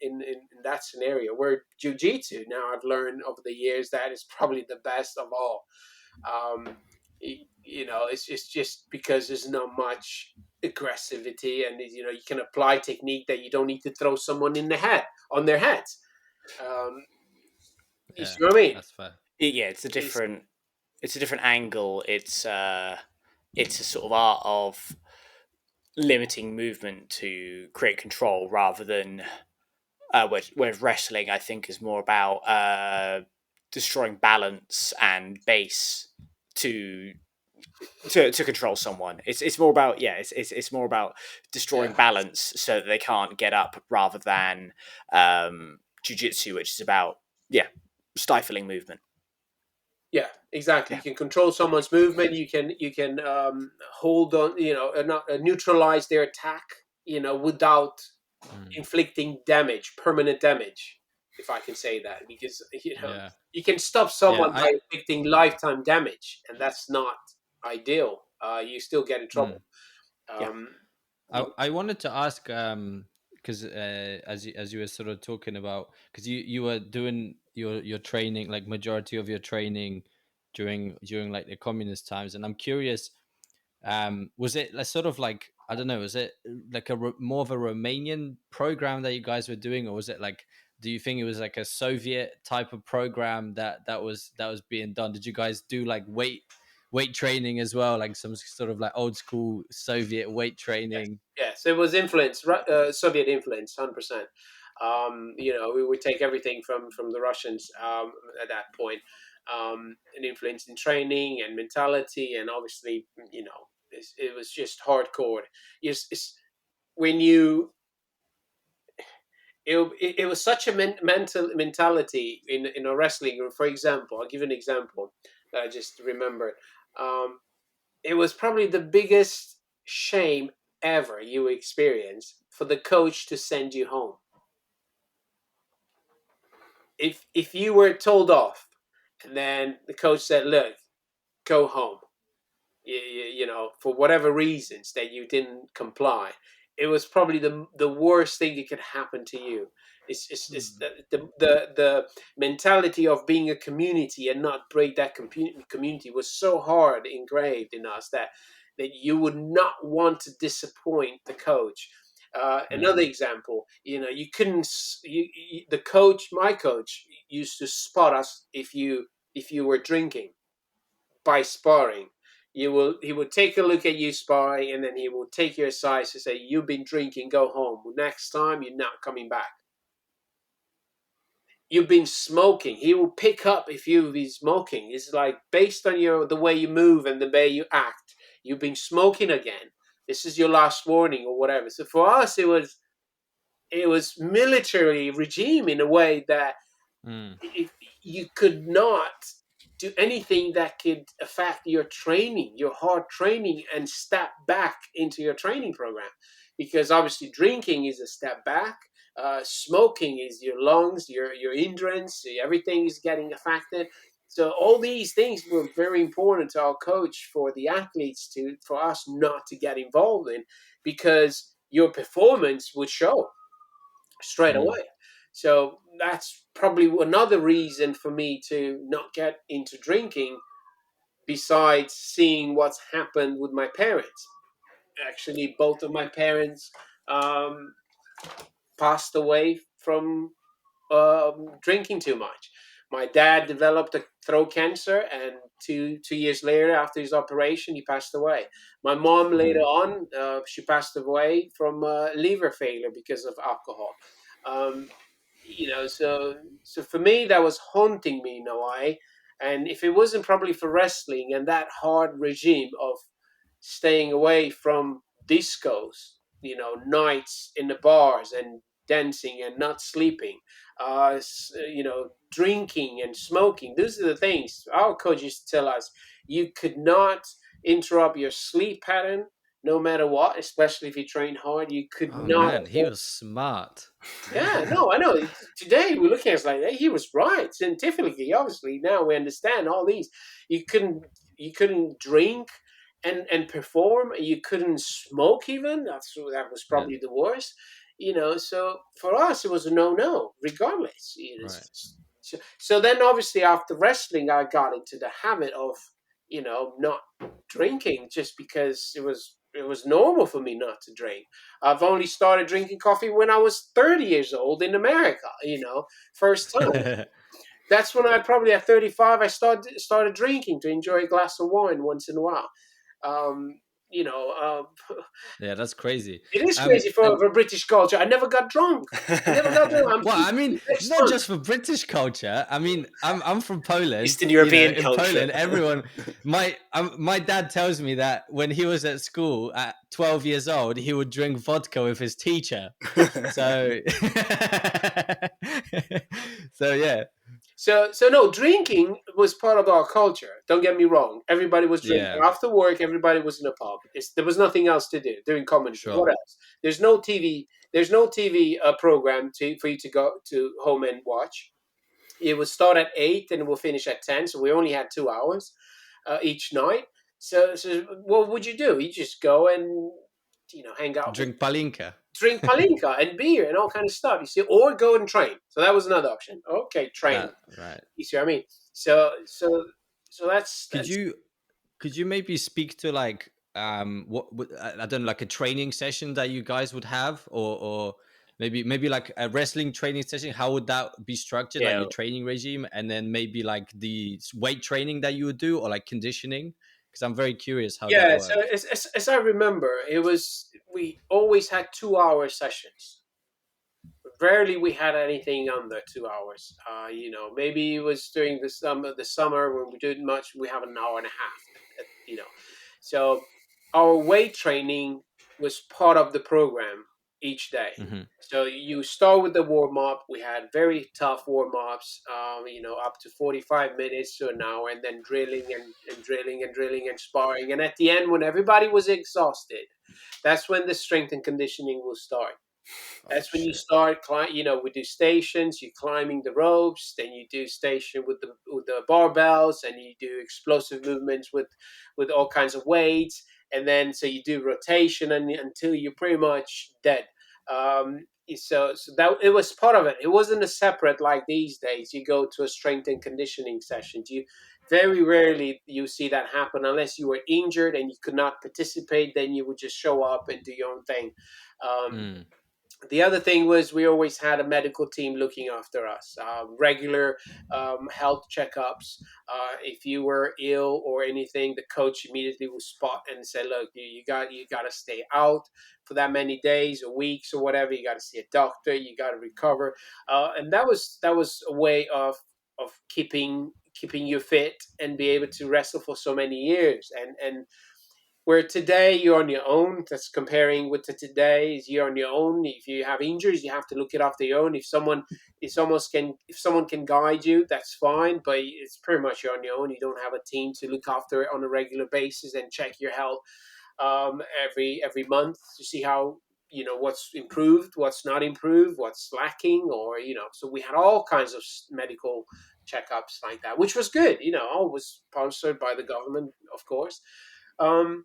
that scenario. Where Ju-Jitsu, now I've learned over the years, that is probably the best of all. um it's just because there's not much aggressivity, and you can apply technique that you don't need to throw someone in the head on their heads. um you Yeah, see what I mean? that's fair. Yeah, It's it's a different angle. It's a sort of art of limiting movement to create control rather than whereas wrestling, I think, is more about destroying balance and base to to control someone. It's more about, yeah, it's more about destroying yeah, balance so that they can't get up, rather than jujitsu, which is about, yeah, stifling movement. yeah, exactly. Yeah. You can control someone's movement. You can hold on, not neutralize their attack, without Mm. inflicting damage, permanent damage, if I can say that, because Yeah, you can stop yeah. someone by inflicting lifetime damage, and that's not ideal. You still get in Mm. trouble. Yeah. Um, I wanted to ask because as you were sort of talking about, because you were doing your training, like majority of your training during like the communist times, and I'm curious, was it like sort of like, I don't know, was it like more of a Romanian program that you guys were doing, or was it like, do you think it was like a Soviet type of program that was being done? Did you guys do like weight training as well, like some sort of like old school Soviet weight training. Yes, it was influence, Soviet influence, 100%. We would take everything from the Russians at that point, and influence in training and mentality, and obviously, it was just hardcore. It's when you it was such a mental mentality in a wrestling. For example, I'll give you an example that I just remembered. Um, it was probably the biggest shame ever you experience for the coach to send you home. If you were told off, and then the coach said, "Look, go home," for whatever reasons that you didn't comply, it was probably the worst thing that could happen to you. It's the mentality of being a community and not break that community was so hard engraved in us that you would not want to disappoint the coach. Another example, you couldn't. The coach, my coach, used to spot us if you were drinking by sparring. He would take a look at you sparring, and then he will take you aside to say, "You've been drinking. Go home. Next time, you're not coming back. You've been smoking." He will pick up if you've been smoking. It's like based on the way you move and the way you act. You've been smoking again. This is your last warning or whatever. So for us, it was military regime in a way that if you could not do anything that could affect your training, your hard training, and step back into your training program, because obviously drinking is a step back. Smoking is your lungs, your endurance, everything is getting affected. So all these things were very important to our coach for the athletes for us not to get involved in, because your performance would show straight away. So that's probably another reason for me to not get into drinking, besides seeing what's happened with my parents. Actually, both of my parents um, passed away from drinking too much. My dad developed a throat cancer, and two years later, after his operation, he passed away. My mom later on, she passed away from liver failure because of alcohol. Um, so for me, that was haunting me in a way. And if it wasn't probably for wrestling and that hard regime of staying away from discos, nights in the bars and dancing and not sleeping, drinking and smoking. Those are the things our coach used to tell us. You could not interrupt your sleep pattern no matter what, especially if you train hard. You could Oh not. man, he was smart. Yeah, no, I know. Today we're looking at it like, hey, he was right scientifically. Obviously, now we understand all these. You couldn't drink and perform. You couldn't smoke even. That was Yeah, probably the worst. So for us it was a no, regardless. right. So then obviously after wrestling, I got into the habit of not drinking, just because it was normal for me not to drink. I've only started drinking coffee when I was 30 years old in America, first time. That's when I probably at 35, I started drinking to enjoy a glass of wine once in a while. Um, you know, Yeah, that's crazy. it is crazy And for British culture. I never got drunk. I never got drunk. I'm well, I mean, next not month. just for British culture. I mean, I'm from Poland. Eastern European In culture. Poland, everyone, my dad tells me that when he was at school at 12 years old, he would drink vodka with his teacher. So, so yeah, So no, drinking was part of our culture. Don't get me wrong. Everybody was drinking yeah, after work. Everybody was in a pub. There was nothing else to do during comedy shows. sure. What else? There's no TV. There's no TV program for you to go to home and watch. It would start at 8 and it will finish at 10. So we only had 2 hours each night. So what would you do? You just go and hang out with, Drink palinka. drink palinka and beer and all kind of stuff. You see, or go and train. So that was another option. Okay, train. That right. You see what I mean? So Could that's you maybe speak to like what I don't know, like a training session that you guys would have, or maybe like a wrestling training session? How would that be structured, like yeah. your training regime, and then maybe like the weight training that you would do, or like conditioning? Because I'm very curious how that Yeah, so worked. as I remember, we always had 2 hour sessions. Rarely we had anything under 2 hours. Maybe it was during the summer when we didn't much. We have an hour and a half. So our weight training was part of the program each day. Hmm. So you start with the warm up. We had very tough warm ups, up to 45 minutes to an hour, and then drilling and drilling and drilling and sparring. And at the end, when everybody was exhausted, that's when the strength and conditioning will start. Oh That's when you shit. start we do stations, you climbing the ropes, then you do station with the barbells, and you do explosive movements with all kinds of weights, and then so you do rotation and until you're pretty much dead. So that it was part of it. It wasn't a separate like these days. You go to a strength and conditioning session. You very rarely you see that happen unless you were injured and you could not participate. Then you would just show up and do your own thing. Um, Mm. the other thing was we always had a medical team looking after us, regular health checkups. If you were ill or anything, the coach immediately would spot and say, "Look, you got to stay out for that many days or weeks or whatever. You got to see a doctor. You got to recover." And that was a way of keeping you fit and be able to wrestle for so many years. And where today you're on your own, that's comparing with today is you're on your own. If you have injuries, you have to look it after your own. If someone can guide you, that's fine, but it's pretty much you're on your own. You don't have a team to look after it on a regular basis and check your health every month to see how what's improved, what's not improved, what's lacking, or so we had all kinds of medical checkups like that, which was good. All was sponsored by the government, of course. um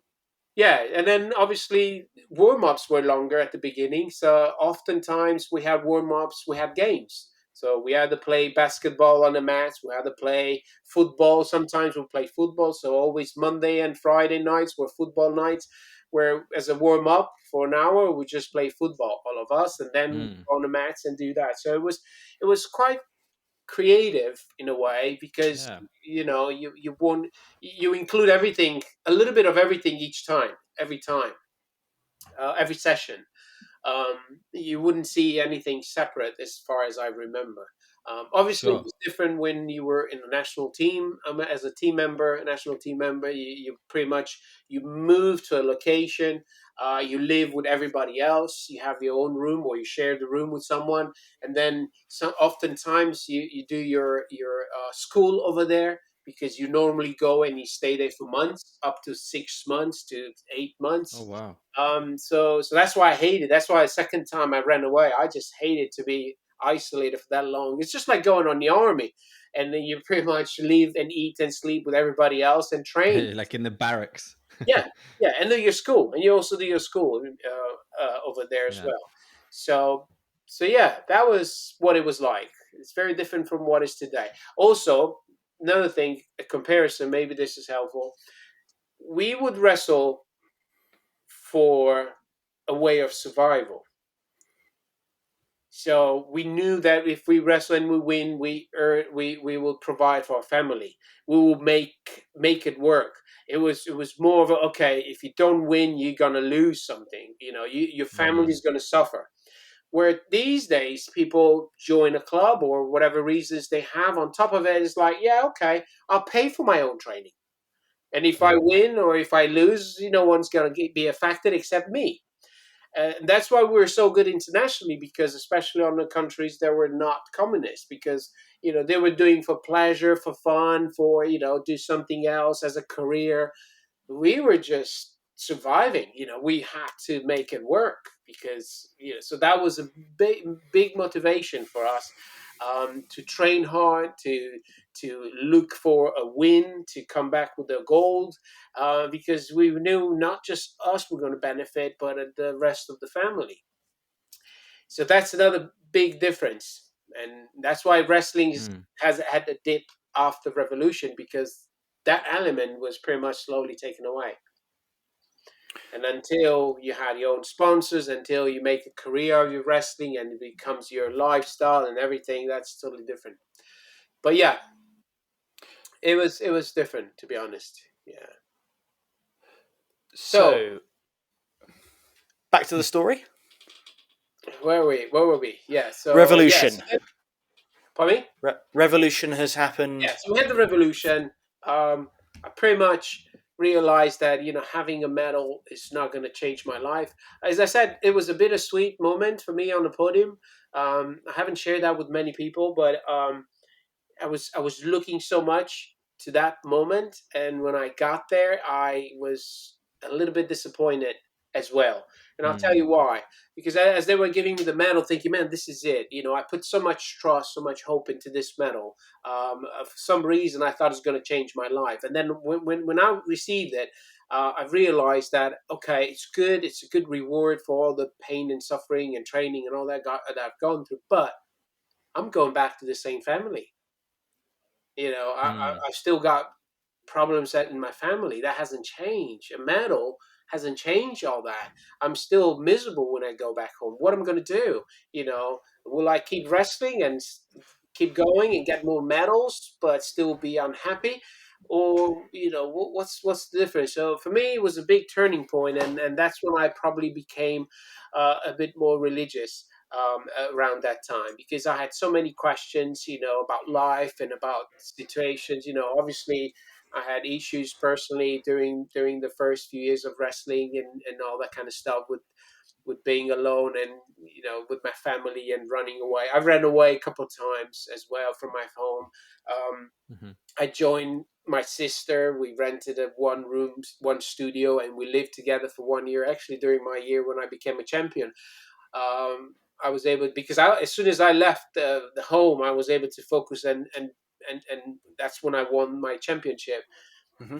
yeah, and then obviously warm ups were longer at the beginning. So oftentimes we had warm ups, we had games. So we had to play basketball on the mats, we had to play football. Sometimes we play football. So always Monday and Friday nights were football nights, where as a warm up for an hour, we just play football, all of us, and then Mm. on the mats and do that. So it was quite creative in a way because Yeah. you want you include everything, a little bit of everything each time, every session. um, you wouldn't see anything separate as far as I remember. Obviously, it Sure. was different when you were in a national team. As a team member, a national team member, you pretty much you move to a location. You live with everybody else. You have your own room, or you share the room with someone, and then oftentimes you do your school over there because you normally go and you stay there for months, up to 6 months to eight Oh months. wow. So that's why I hated. That's why the second time I ran away, I just hated to be isolated for that long. It's just like going on the army, and then you pretty much live and eat and sleep with everybody else and train. Like in the barracks. Yeah, yeah, and do your school, and you also do your school over there as Yeah. well. So, so yeah, that was what it was like. It's very different from what is today. Also, another thing, a comparison. Maybe this is helpful. We would wrestle for a way of survival. So we knew that if we wrestle and we win, we will provide for our family. We will make it work. It was more of a, okay. If you don't win, you're gonna lose something. Your family Mm. is gonna suffer. Where these days people join a club or whatever reasons they have on top of it is like, yeah, okay, I'll pay for my own training, and if I Mm. win or if I lose, no one's gonna be affected except me. And that's why we're so good internationally, because especially on the countries that were not communist, because they were doing for pleasure, for fun, for do something else as a career. We were just surviving. We had to make it work because so that was a big motivation for us, to train hard, to look for a win, to come back with the gold, because we knew not just us were going to benefit, but the rest of the family. So that's another big difference, and that's why wrestling Mm. has had a dip after revolution, because that element was pretty much slowly taken away. And until you had your own sponsors, until you make a career of your wrestling and it becomes your lifestyle and everything, that's totally different. But yeah, it was different, to be honest. Yeah. So So back to the story. where were we? Yeah. So yes. Revolution. Pardon me? Revolution has happened. Yeah, so we had the revolution. I pretty much realized that having a medal is not going to change my life. As I said, it was a bittersweet moment for me on the podium. I haven't shared that with many people, but I was looking so much to that moment, and when I got there, I was a little bit disappointed as well. And I'll tell you why. Because as they were giving me the medal, thinking, "Man, this is it." I put so much trust, so much hope into this medal. For some reason, I thought it was going to change my life. And then when I received it, I realized that okay, it's good. It's a good reward for all the pain and suffering and training and all that I've gone through. But I'm going back to the same family. I've still got problems that in my family that hasn't changed. A medal hasn't changed all that. I'm still miserable when I go back home. What am I going to do? Will I keep wrestling and keep going and get more medals, but still be unhappy? Or what's the difference? So for me, it was a big turning point, and that's when I probably became a bit more religious around that time because I had so many questions, about life and about situations. Obviously, I had issues personally during the first few years of wrestling and all that kind of stuff with being alone and with my family and running away. I ran away a couple of times as well from my home. I joined my sister. We rented a one studio, and we lived together for 1 year. Actually, during my year when I became a champion, I was able because as soon as I left the home, I was able to focus and that's when I won my championship. Mm-hmm.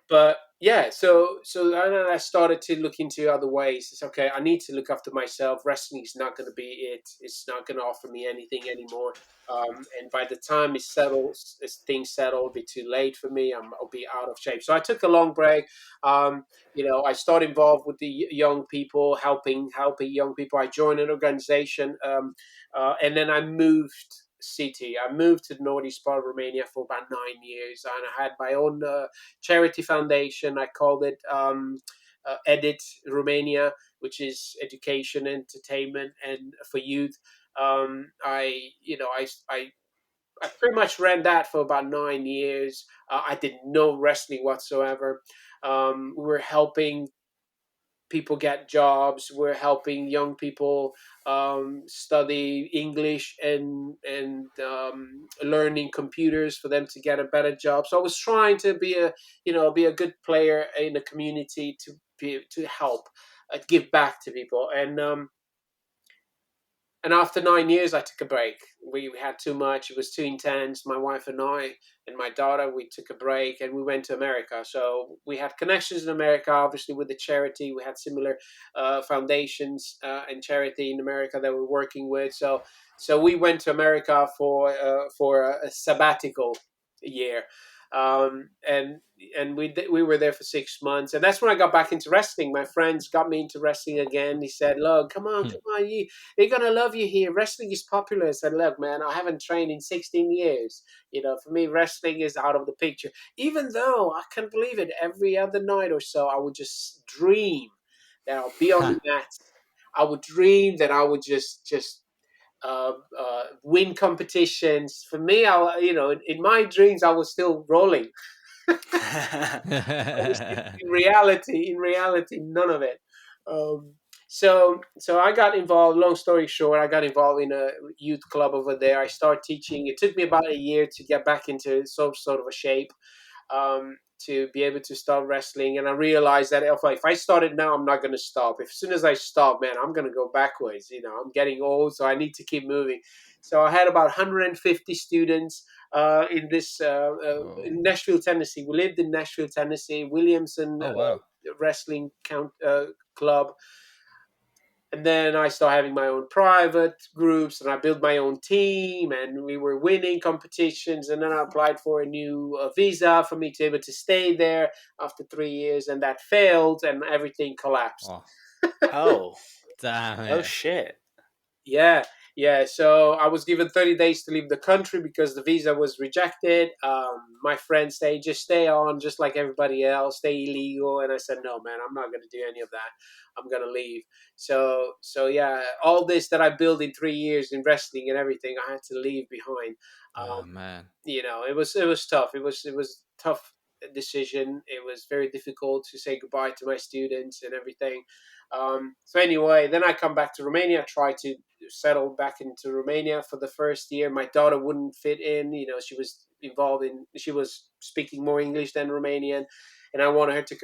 But yeah, so then I started to look into other ways. It's okay. I need to look after myself. Wrestling is not going to be it. It's not going to offer me anything anymore. And by the time it settles, as things settle, it'll be too late for me. I'll be out of shape. So I took a long break. I started involved with the young people, helping young people. I joined an organization, and then I moved city. I moved to the northeast part of Romania for about 9 years, and I had my own charity foundation. I called it Edit Romania, which is education, entertainment, and for youth. I pretty much ran that for about 9 years. I did no wrestling whatsoever. We were helping people get jobs. We're helping young people study English and learning computers for them to get a better job. So I was trying to be a good player in the community to help give back to people. And after 9 years, I took a break. We had too much. It was too intense. My wife and I and my daughter, we took a break and we went to America. So we had connections in America, obviously with the charity. We had similar foundations and charity in America that we're working with. So we went to America for a sabbatical year. And we were there for 6 months, and that's when I got back into wrestling. My friends got me into wrestling again. He said, "Look, come on, they're gonna love you here. Wrestling is popular." I said, "Look, man, I haven't trained in 16 years. For me, wrestling is out of the picture." Even though I can't believe it, every other night or so, I would just dream that I'll be on the mat. I would dream that I would just win competitions. For me, in my dreams, I was still rolling. Obviously, in reality, none of it. Um, so I got involved. Long story short, I got involved in a youth club over there. I started teaching. It took me about a year to get back into some sort of a shape, to be able to start wrestling. And I realized that if I started now, I'm not going to stop. As soon as I stop, man, I'm going to go backwards. I'm getting old, so I need to keep moving. So I had about 150 students in Nashville, Tennessee. We lived in Nashville, Tennessee, Williamson Oh wow. Wrestling Club. And then I started having my own private groups, and I built my own team, and we were winning competitions. And then I applied for a new visa for me to be able to stay there after 3 years, and that failed, and everything collapsed. Oh, Oh, damn oh it. shit. Yeah, Yeah, so I was given 30 days to leave the country because the visa was rejected. My friends say, just stay on, just like everybody else, stay illegal. And I said, no, man, I'm not going to do any of that. I'm going to leave. So yeah, all this that I built in 3 years in wrestling and everything, I had to leave behind. Oh Um, man. it was tough. It was tough decision. It was very difficult to say goodbye to my students and everything. So anyway, then I come back to Romania, try to settle back into Romania for the first year. My daughter wouldn't fit in. She was speaking more English than Romanian, and I wanted her to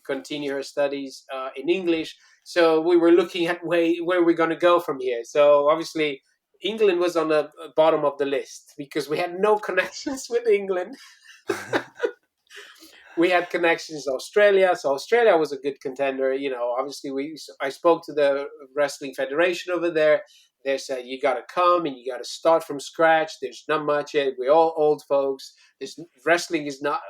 continue her studies in English. So we were looking at where we're going to go from here. So obviously, England was on the bottom of the list because we had no connections with England. We had connections in Australia, so Australia was a good contender. Obviously, I spoke to the wrestling federation over there. They said you got to come and you got to start from scratch. There's not much yet. We're all old folks. This wrestling is not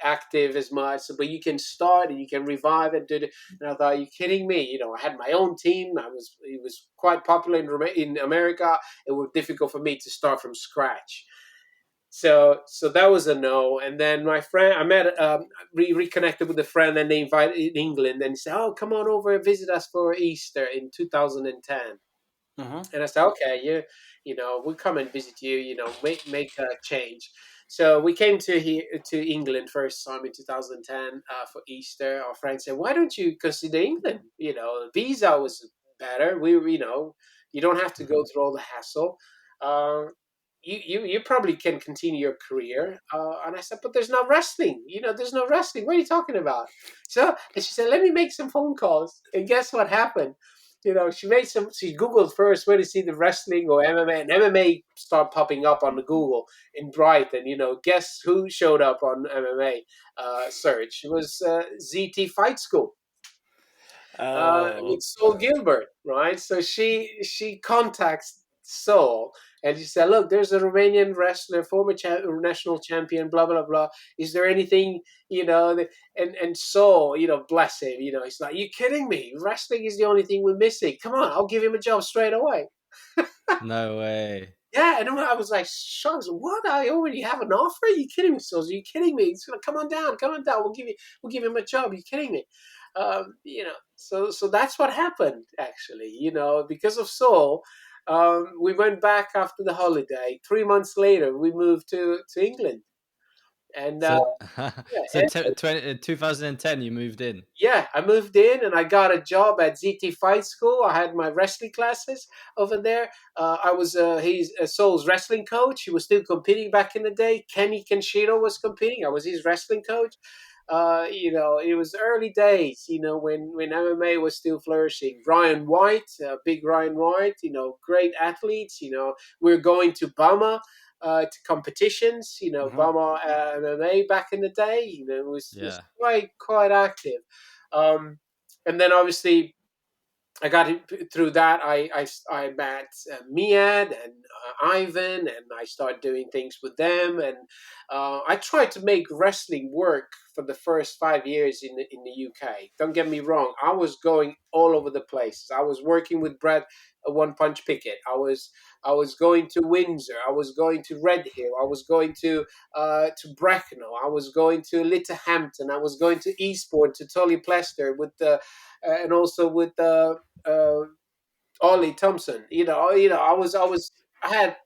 active as much, but you can start and you can revive it. And I thought, are you kidding me? I had my own team. It was quite popular in America. It was difficult for me to start from scratch. So that was a no. And then my friend, I met, reconnected with a friend, and they invited in England, and he said, "Oh, come on over and visit us for Easter in 2010." Hmm. And I said, "Okay, we'll come and visit you. Make a change." So we came to England first time in 2010 for Easter. Our friend said, "Why don't you consider England? Visa was better. You don't have to go through all the hassle. Uh, you probably can continue your career." And I said, "But there's no wrestling. There's no wrestling. What are you talking about?" And she said, "Let me make some phone calls." And guess what happened? She Googled first where to see the wrestling or MMA, and MMA started popping up on the Google in Brighton. Guess who showed up on MMA search? It was ZT Fight School with Oh. Saul Gilbert, right? So she contacts Saul and she said, "Look, there's a Romanian wrestler, former national champion, blah blah blah. Is there anything, And Saul, bless him, he's like, you kidding me? Wrestling is the only thing we're missing. Come on, I'll give him a job straight away." No way. Yeah, and I was like, "Shucks, what? I already have an offer? Are you kidding me, Souls? Are you kidding me? He's gonna come on down, come on down. We'll give him a job. Are you kidding me?" So that's what happened actually. Because of Saul, we went back after the holiday. 3 months later, we moved to England, and So so yeah, 2010 you moved in. yeah, I moved in and I got a job at ZT Fight School. I had my wrestling classes over there. I was he's Soul's wrestling coach. He was still competing back in the day. Kenny Kenshiro was competing. I was his wrestling coach. It was early days. When MMA was still flourishing. Ryan White, big Ryan White. Great athletes. We're going to Bama. To competitions, Hmm. Bama MMA back in the day, was Yeah. quite active. Um, and then obviously I got through that. I met Miad and Ivan, and I started doing things with them. And I tried to make wrestling work for the first 5 years in the UK. Don't get me wrong; I was going all over the place. I was working with Brad One Punch Pickett. I was going to Windsor. I was going to Redhill. I was going to Bracknell. I was going to Littlehampton. I was going to Eastbourne to Tully Plester with the and also with uh, Ollie Thompson. I had,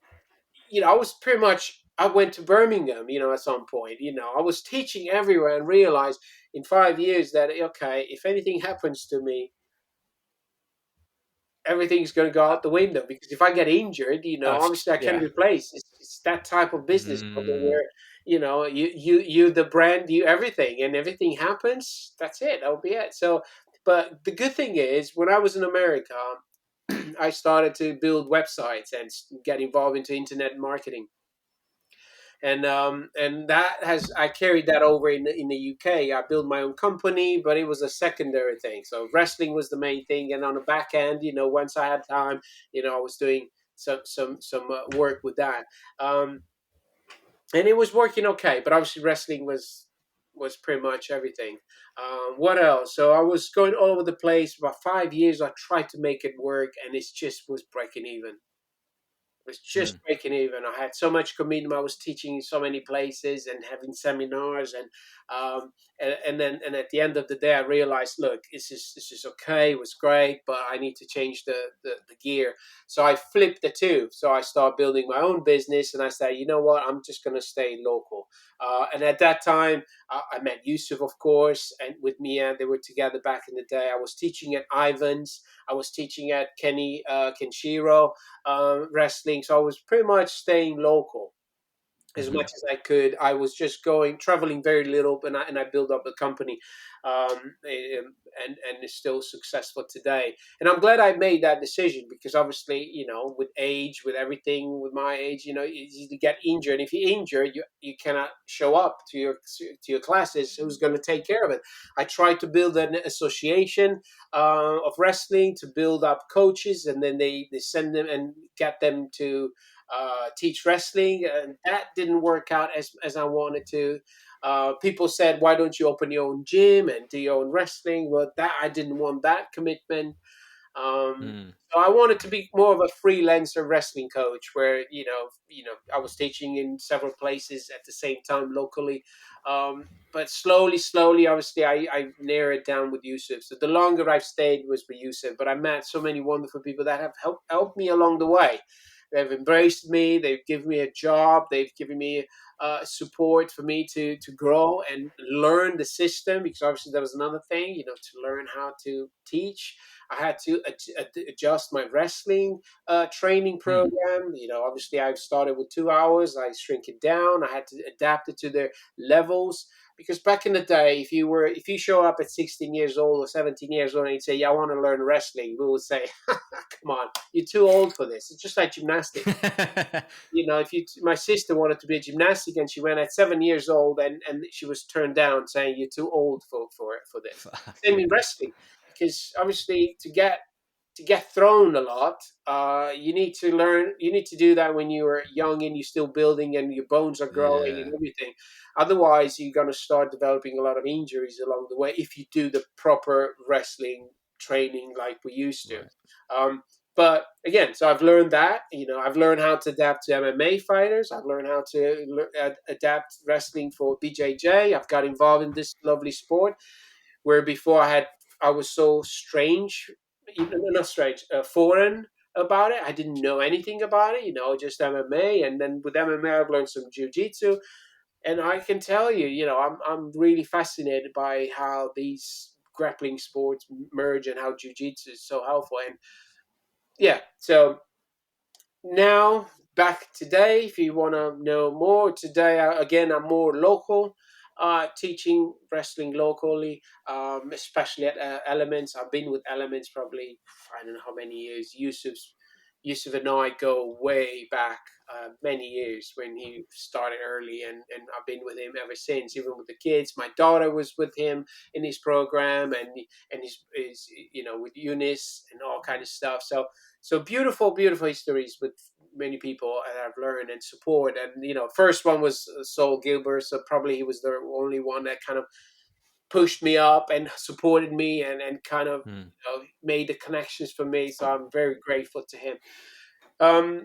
I was pretty much, I went to Birmingham, at some point, I was teaching everywhere and realized in 5 years that, okay, if anything happens to me, everything's going to go out the window because if I get injured, obviously I can Yeah. replace. It's that type of business model Mm. where, you the brand, you everything, and everything happens. That's it. That'll be it. So, but the good thing is, when I was in America, I started to build websites and get involved into internet marketing, and that has I carried that over in the UK. I built my own company, but it was a secondary thing. So wrestling was the main thing, and on the back end, once I had time, I was doing some work with that, and it was working okay. But obviously, wrestling was pretty much everything. What else? So I was going all over the place. For about 5 years, I tried to make it work, and it just was breaking even. Was just Mm. breaking even. I had so much commitment. I was teaching in so many places and having seminars, um, and at the end of the day, I realized, look, this is okay. It was great, but I need to change the gear. So I flipped the two. So I started building my own business, and I said, you know what, I'm just gonna stay local. And at that time, I met Yusuf, of course, and with Mia, they were together back in the day. I was teaching at Ivan's. I was teaching at Kenshiro wrestling. So I was pretty much staying local as Hmm. much as I could. I was just traveling very little, and I built up a company, and it's still successful today. And I'm glad I made that decision because obviously, with age, with everything, with my age, it's easy to get injured. And if you injure, you cannot show up to your classes. Who's going to take care of it? I tried to build an association of wrestling to build up coaches, and then they send them and get them to teach wrestling, and that didn't work out as I wanted to. People said, "Why don't you open your own gym and do your own wrestling?" Well, that I didn't want that commitment. Um, Mm. so I wanted to be more of a freelancer wrestling coach, where I was teaching in several places at the same time locally. But slowly, obviously, I narrowed it down with Yusuf. So the longer I've stayed was with Yusuf, but I met so many wonderful people that have helped me along the way. They've embraced me. They've given me a job. They've given me support for me to grow and learn the system, because obviously that was another thing, to learn how to teach. I had to adjust my wrestling training Mm. program. Obviously I started with 2 hours. I shrink it down. I had to adapt it to their levels. Because back in the day, if you show up at 16 years old or 17 years old and you say, "Yeah, I want to learn wrestling," we would say, "Come on, you're too old for this." It's just like gymnastics. If my sister wanted to be a gymnastic and she went at 7 years old, and she was turned down, saying, "You're too old for this." Fuck. Same in wrestling, because obviously to get thrown a lot, you need to learn. You need to do that when you are young and you're still building and your bones are growing and Yeah. everything. Otherwise, you're going to start developing a lot of injuries along the way if you do the proper wrestling training like we used to. Right. Um, but again, so I've learned that. I've learned how to adapt to MMA fighters. I've learned how to adapt wrestling for BJJ. I've got involved in this lovely sport where before I was so strange, not strange, foreign about it. I didn't know anything about it, just MMA. And then with MMA, I've learned some Ju-Jitsu. And I can tell you, I'm really fascinated by how these grappling sports merge and how Jiu-Jitsu is so helpful. And yeah, so now back today, if you want to know more today, again, I'm more local, teaching wrestling locally, especially at Elements. I've been with Elements probably, I don't know how many years. Yusuf and I go way back, many years, when he started early, and I've been with him ever since, even with the kids. My daughter was with him in his program, and his with Eunice and all kind of stuff. So beautiful, beautiful histories with many people that I've learned and support. And first one was Saul Gilbert, so probably he was the only one that kind of pushed me up and supported me, and kind of Mm. made the connections for me. So I'm very grateful to him.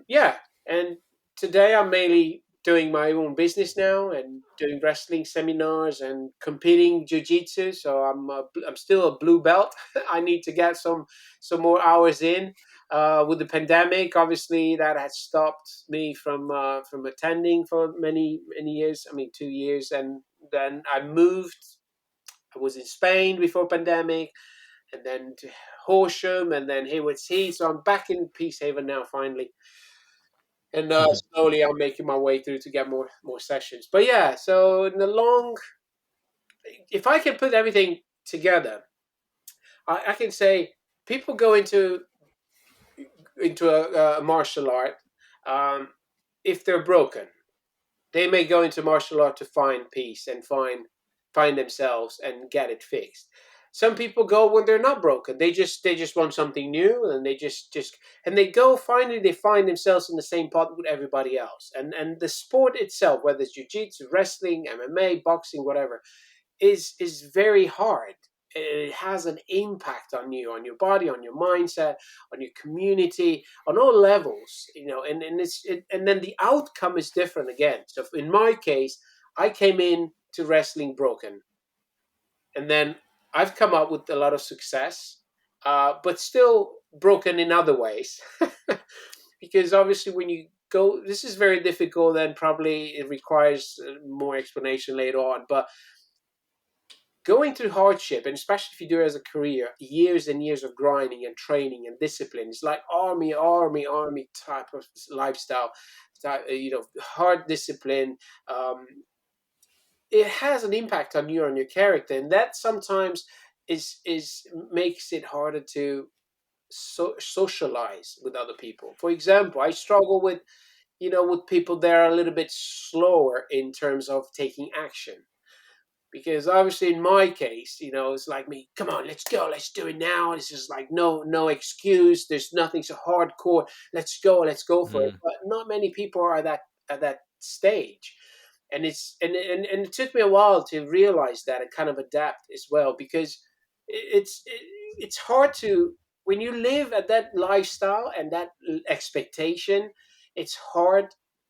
Yeah, and today I'm mainly doing my own business now and doing wrestling seminars and competing jiu-jitsu. So I'm still a blue belt. I need to get some more hours in. With the pandemic, obviously that has stopped me from attending for many years. I mean, 2 years, and then I moved. I was in Spain before pandemic, and then to Horsham, and then Hayward Heath. So I'm back in Peacehaven now, finally, and slowly I'm making my way through to get more sessions. But yeah, so in the long, if I can put everything together, I can say people go into a martial art, um, if they're broken. They may go into martial art to find peace and find themselves and get it fixed. Some people go when they're not broken. They just want something new, and they just and they go, finally they find themselves in the same pot with everybody else. And the sport itself, whether it's jiu-jitsu, wrestling, MMA, boxing, whatever, is very hard. It has an impact on you, on your body, on your mindset, on your community, on all levels, and then the outcome is different again. So in my case, I came in to wrestling broken, and then I've come up with a lot of success, but still broken in other ways. Because obviously, when you go, this is very difficult, and probably it requires more explanation later on. But going through hardship, and especially if you do it as a career, years and years of grinding and training and discipline, it's like army type of lifestyle, hard discipline. Um, it has an impact on you, on your character, and that sometimes is makes it harder to socialize with other people. For example, I struggle with with people that are a little bit slower in terms of taking action. Because obviously, in my case, it's like me. Come on, let's go, let's do it now. This is like no excuse. There's nothing so hardcore. Let's go for it. Mm. But not many people are at that stage, and it took me a while to realize that and kind of adapt as well, because it's hard to, when you live at that lifestyle and that expectation. It's hard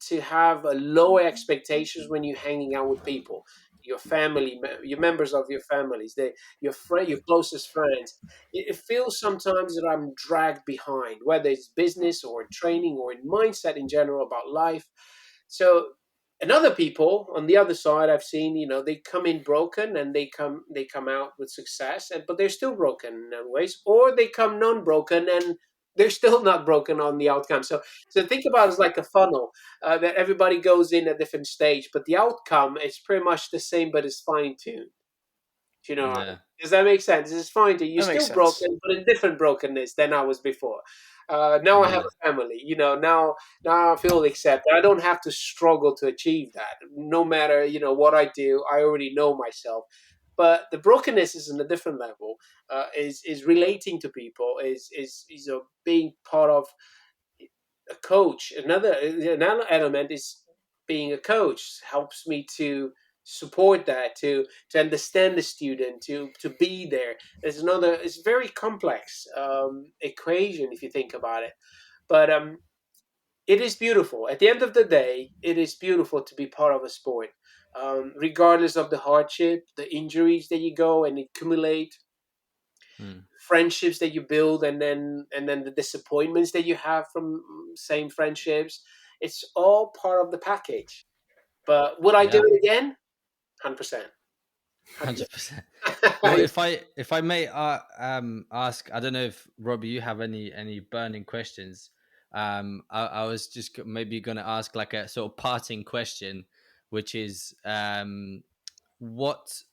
to have a lower expectations when you're hanging out with people, your family, your members of your families, your closest friends. It feels sometimes that I'm dragged behind, whether it's business or training or in mindset in general about life. So, and other people on the other side, I've seen, they come in broken and they come out with success, but they're still broken in other ways, or they come non-broken and they're still not broken on the outcome. So think about it as like a funnel, that everybody goes in at different stage, but the outcome is pretty much the same, but it's fine tuned. Yeah. Does that make sense? It's fine to, you're That makes still sense. broken, but in different brokenness than I was before. Now I have Yeah. a family. Now I feel accepted. I don't have to struggle to achieve that. No matter what I do, I already know myself. But the brokenness is on a different level. Is relating to people. Is being part of a coach. Another element is being a coach helps me to support that, to understand the student, to be there. There's another. It's very complex equation if you think about it, but it is beautiful. At the end of the day, it is beautiful to be part of a sport, regardless of the hardship, the injuries that you go and accumulate, Mm. friendships that you build, and then the disappointments that you have from same friendships. It's all part of the package. But would I do Yeah. it again? 100%. 100%. Well, 100%. if I may ask, I don't know if Robbie, you have any burning questions. I was just maybe going to ask like a sort of parting question, which is what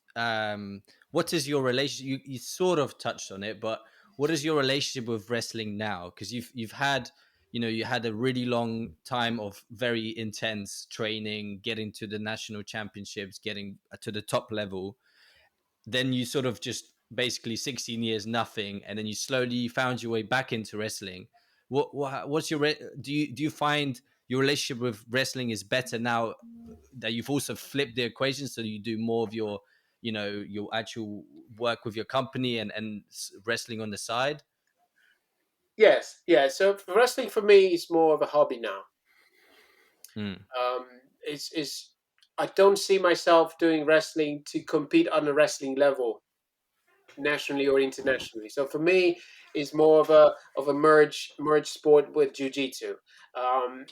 what is your relationship? You sort of touched on it, but what is your relationship with wrestling now? Because you've had, you had a really long time of very intense training, getting to the national championships, getting to the top level. Then you sort of just basically 16 years nothing, and then you slowly found your way back into wrestling. What's your do you find your relationship with wrestling is better now that you've also flipped the equation, so you do more of your your actual work with your company and wrestling on the side? Yes, yeah. So wrestling for me is more of a hobby now. Mm. Is I don't see myself doing wrestling to compete on a wrestling level, nationally or internationally. So for me, it's more of a merge sport with Ju-Jitsu.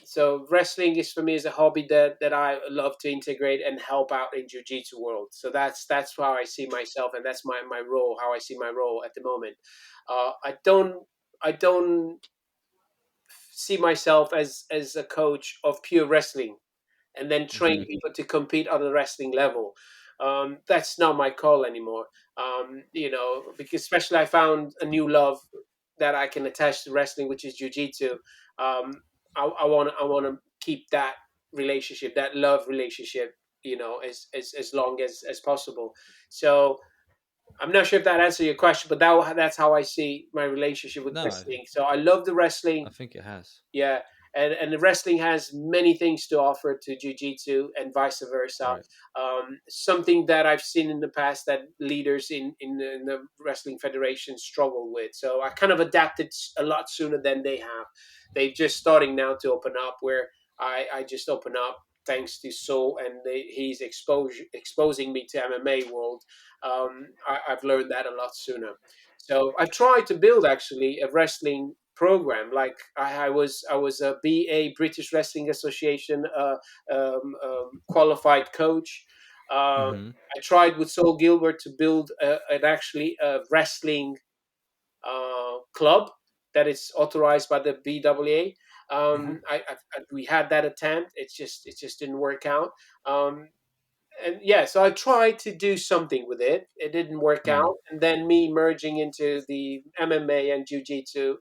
So wrestling is for me is a hobby that I love to integrate and help out in Jiu-Jitsu world. So that's how I see myself, and that's my role. How I see my role at the moment. I don't see myself as a coach of pure wrestling and then train Hmm. people to compete on the wrestling level. That's not my call anymore. Because especially I found a new love that I can attach to wrestling, which is jujitsu. I want to keep that relationship, that love relationship, as long as possible. So I'm not sure if that answers your question, but that's how I see my relationship with No, wrestling. So I love the I wrestling, think it has. yeah, and the wrestling has many things to offer to jiu-jitsu and vice versa. Right. Something that I've seen in the past that leaders in the wrestling federation struggle with. So I kind of adapted a lot sooner than they have. They're just starting now to open up, where I just open up thanks to Soul, and he's exposing me to MMA world. I've learned that a lot sooner. So I've tried to build actually a wrestling program. Like I was a BA, British Wrestling Association qualified coach. Uh, Mm-hmm. I tried with Saul Gilbert to build a wrestling club that is authorized by the BWA. Hmm. We had that attempt. It just didn't work out. Um, and yeah, so I tried to do something with it. It didn't work Mm. out, and then me merging into the MMA and Jiu-Jitsu,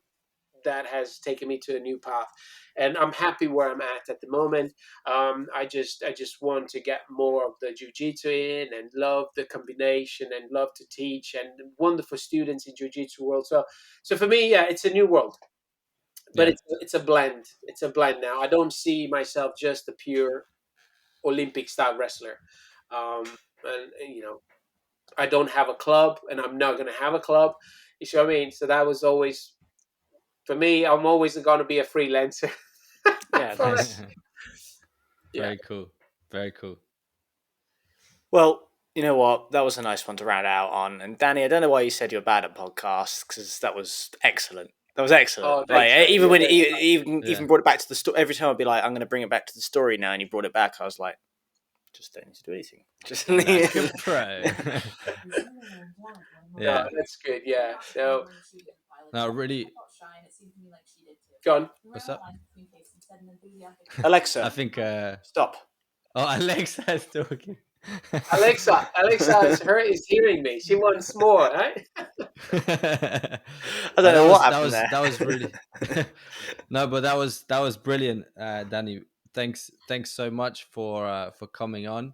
that has taken me to a new path, and I'm happy where I'm at the moment. I just want to get more of the Jiu-Jitsu in, and love the combination, and love to teach, and wonderful students in Jiu-Jitsu world. So for me, yeah, it's a new world, but Yeah. it's a blend. It's a blend now. I don't see myself just a pure Olympic style wrestler. And I don't have a club, and I'm not going to have a club. You see what I mean? So that was always, for me, I'm always going to be a freelancer. Yeah, For it. nice. Yeah. Very cool. Very cool. Well, you know what? That was a nice one to round out on. And Danny, I don't know why you said you're bad at podcasts, because that was excellent. That was excellent. Oh, Like thanks, man. even You're when very Yeah. even brought it back to the story. Every time I'd be like, I'm going to bring it back to the story now, and you brought it back. I was like, just don't need to do anything. Just Like a pro. No, Yeah. that's good. Yeah. So No, really. go on. What's up? I Alexa, think. stop. Oh, Alexa is talking. Alexa is hearing me. She wants more, right? I No, don't know what happened that was there. really no, but that was brilliant, Danny. Thanks so much for coming on.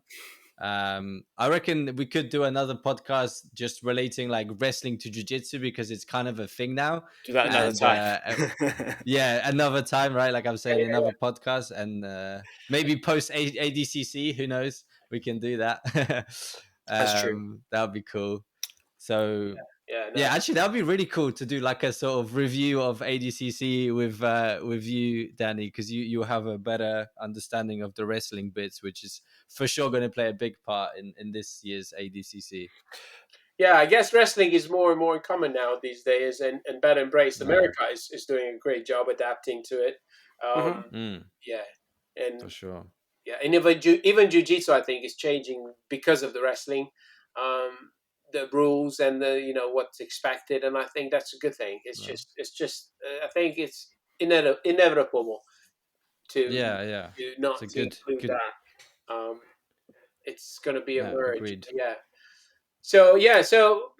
I reckon we could do another podcast just relating like wrestling to jiu-jitsu, because it's kind of a thing now. Do that another And time. yeah, another time, right? Like I'm Yeah, saying, yeah, another podcast, and maybe post ADCC. Who knows? We can do that. That's true. That would be cool. So yeah. No. yeah, actually, that would be really cool to do like a sort of review of ADCC with you, Danny, because you have a better understanding of the wrestling bits, which is for sure going to play a big part in this year's ADCC. Yeah, I guess wrestling is more and more common now these days, and better embraced. Yeah, America is doing a great job adapting to it. Hmm. Yeah, for and sure. yeah, and even jiu-jitsu, I think, is changing because of the wrestling, the rules, and the what's expected, and I think that's a good thing. Well, It's just I think it's inevitable to yeah, yeah. It's not a to include good. that. It's going to be a Yeah, merge. agreed. Yeah. So yeah, so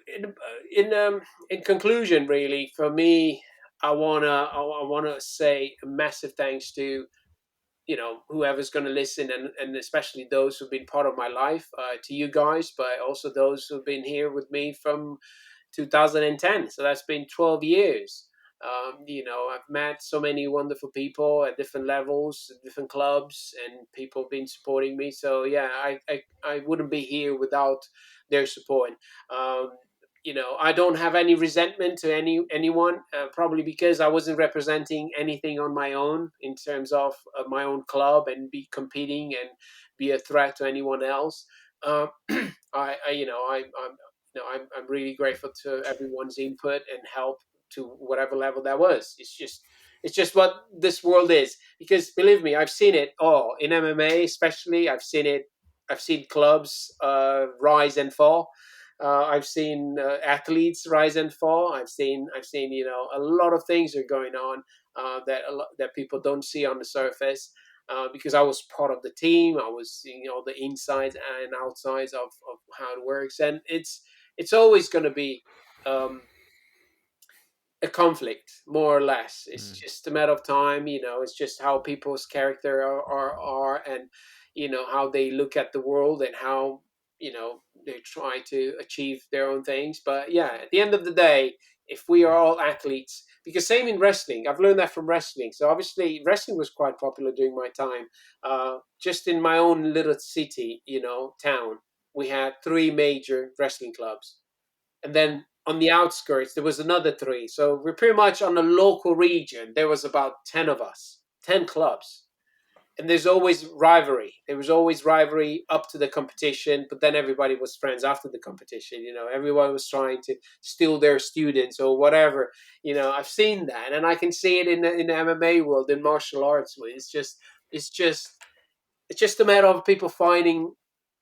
in conclusion, really, for me, I wanna say a massive thanks to whoever's going to listen, and especially those who've been part of my life, to you guys, but also those who've been here with me from 2010. So that's been 12 years. I've met so many wonderful people at different levels, different clubs, and people have been supporting me. So yeah, I wouldn't be here without their support. Um, I don't have any resentment to anyone, probably because I wasn't representing anything on my own in terms of my own club and be competing and be a threat to anyone else. I you know I'm I'm really grateful to everyone's input and help to whatever level that was. It's just what this world is, because believe me, I've seen it all in MMA, especially. I've seen clubs rise and fall. I've seen athletes rise and fall. I've seen a lot of things are going on that people don't see on the surface. Because I was part of the team, I was seeing all the insides and outsides of how it works, and it's always going to be um, a conflict, more or less. It's Mm, just a matter of time. It's just how people's character are, and how they look at the world, and how they try to achieve their own things. But yeah, at the end of the day, if we are all athletes, because same in wrestling, I've learned that from wrestling. So obviously wrestling was quite popular during my time. Just in my own little city, town, we had 3 major wrestling clubs. And then on the outskirts, there was another 3. So we're pretty much on a local region. There was about 10 of us, 10 clubs. And there's always rivalry. There was always rivalry up to the competition, but then everybody was friends after the competition. Everyone was trying to steal their students or whatever. I've seen that, and I can see it in the MMA world, in martial arts. It's just a matter of people finding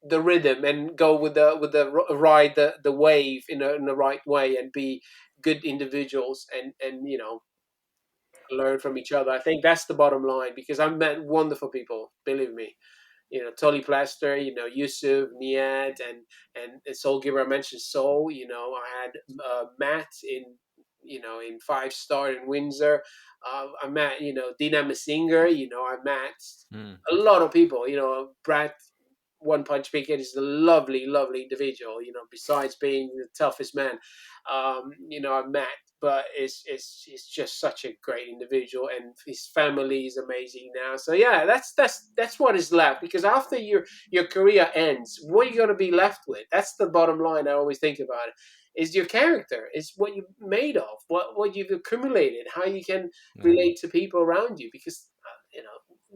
the rhythm and go with the ride the wave in the right way and be good individuals and learn from each other. I think that's the bottom line, because I've met wonderful people, believe me. Tolly Plaster, Yusuf, Niad, and Soul Giver. I mentioned Soul. I had Matt in 5-star in Windsor. I met, Dina Messinger. I met a lot of people. Brad One Punch Pickett is a lovely, lovely individual. Besides being the toughest man, I met. But he's just such a great individual, and his family is amazing now. So yeah, that's what is left, because after your career ends, what are you going to be left with? That's the bottom line. I always think about it. Is your character? It's what you're made of, what you've accumulated, how you can relate to people around you. Because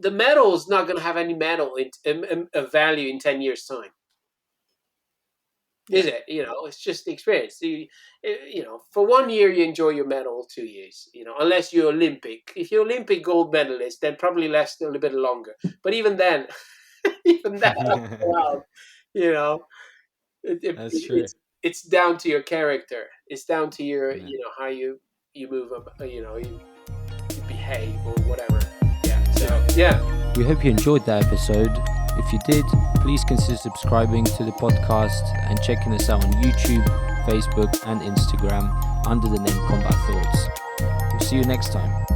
the medal is not going to have any medal in value in 10 years' time. Is it? It's just the experience. For 1 year you enjoy your medal, 2 years. Unless you're Olympic. If you're Olympic gold medalist, then probably lasts a little bit longer. But even then, wow, That's true. It's down to your character. It's down to your, how you move up, you behave or whatever. Yeah. So yeah. We hope you enjoyed that episode. If you did, please consider subscribing to the podcast and checking us out on YouTube, Facebook, and Instagram under the name Combat Thoughts. We'll see you next time.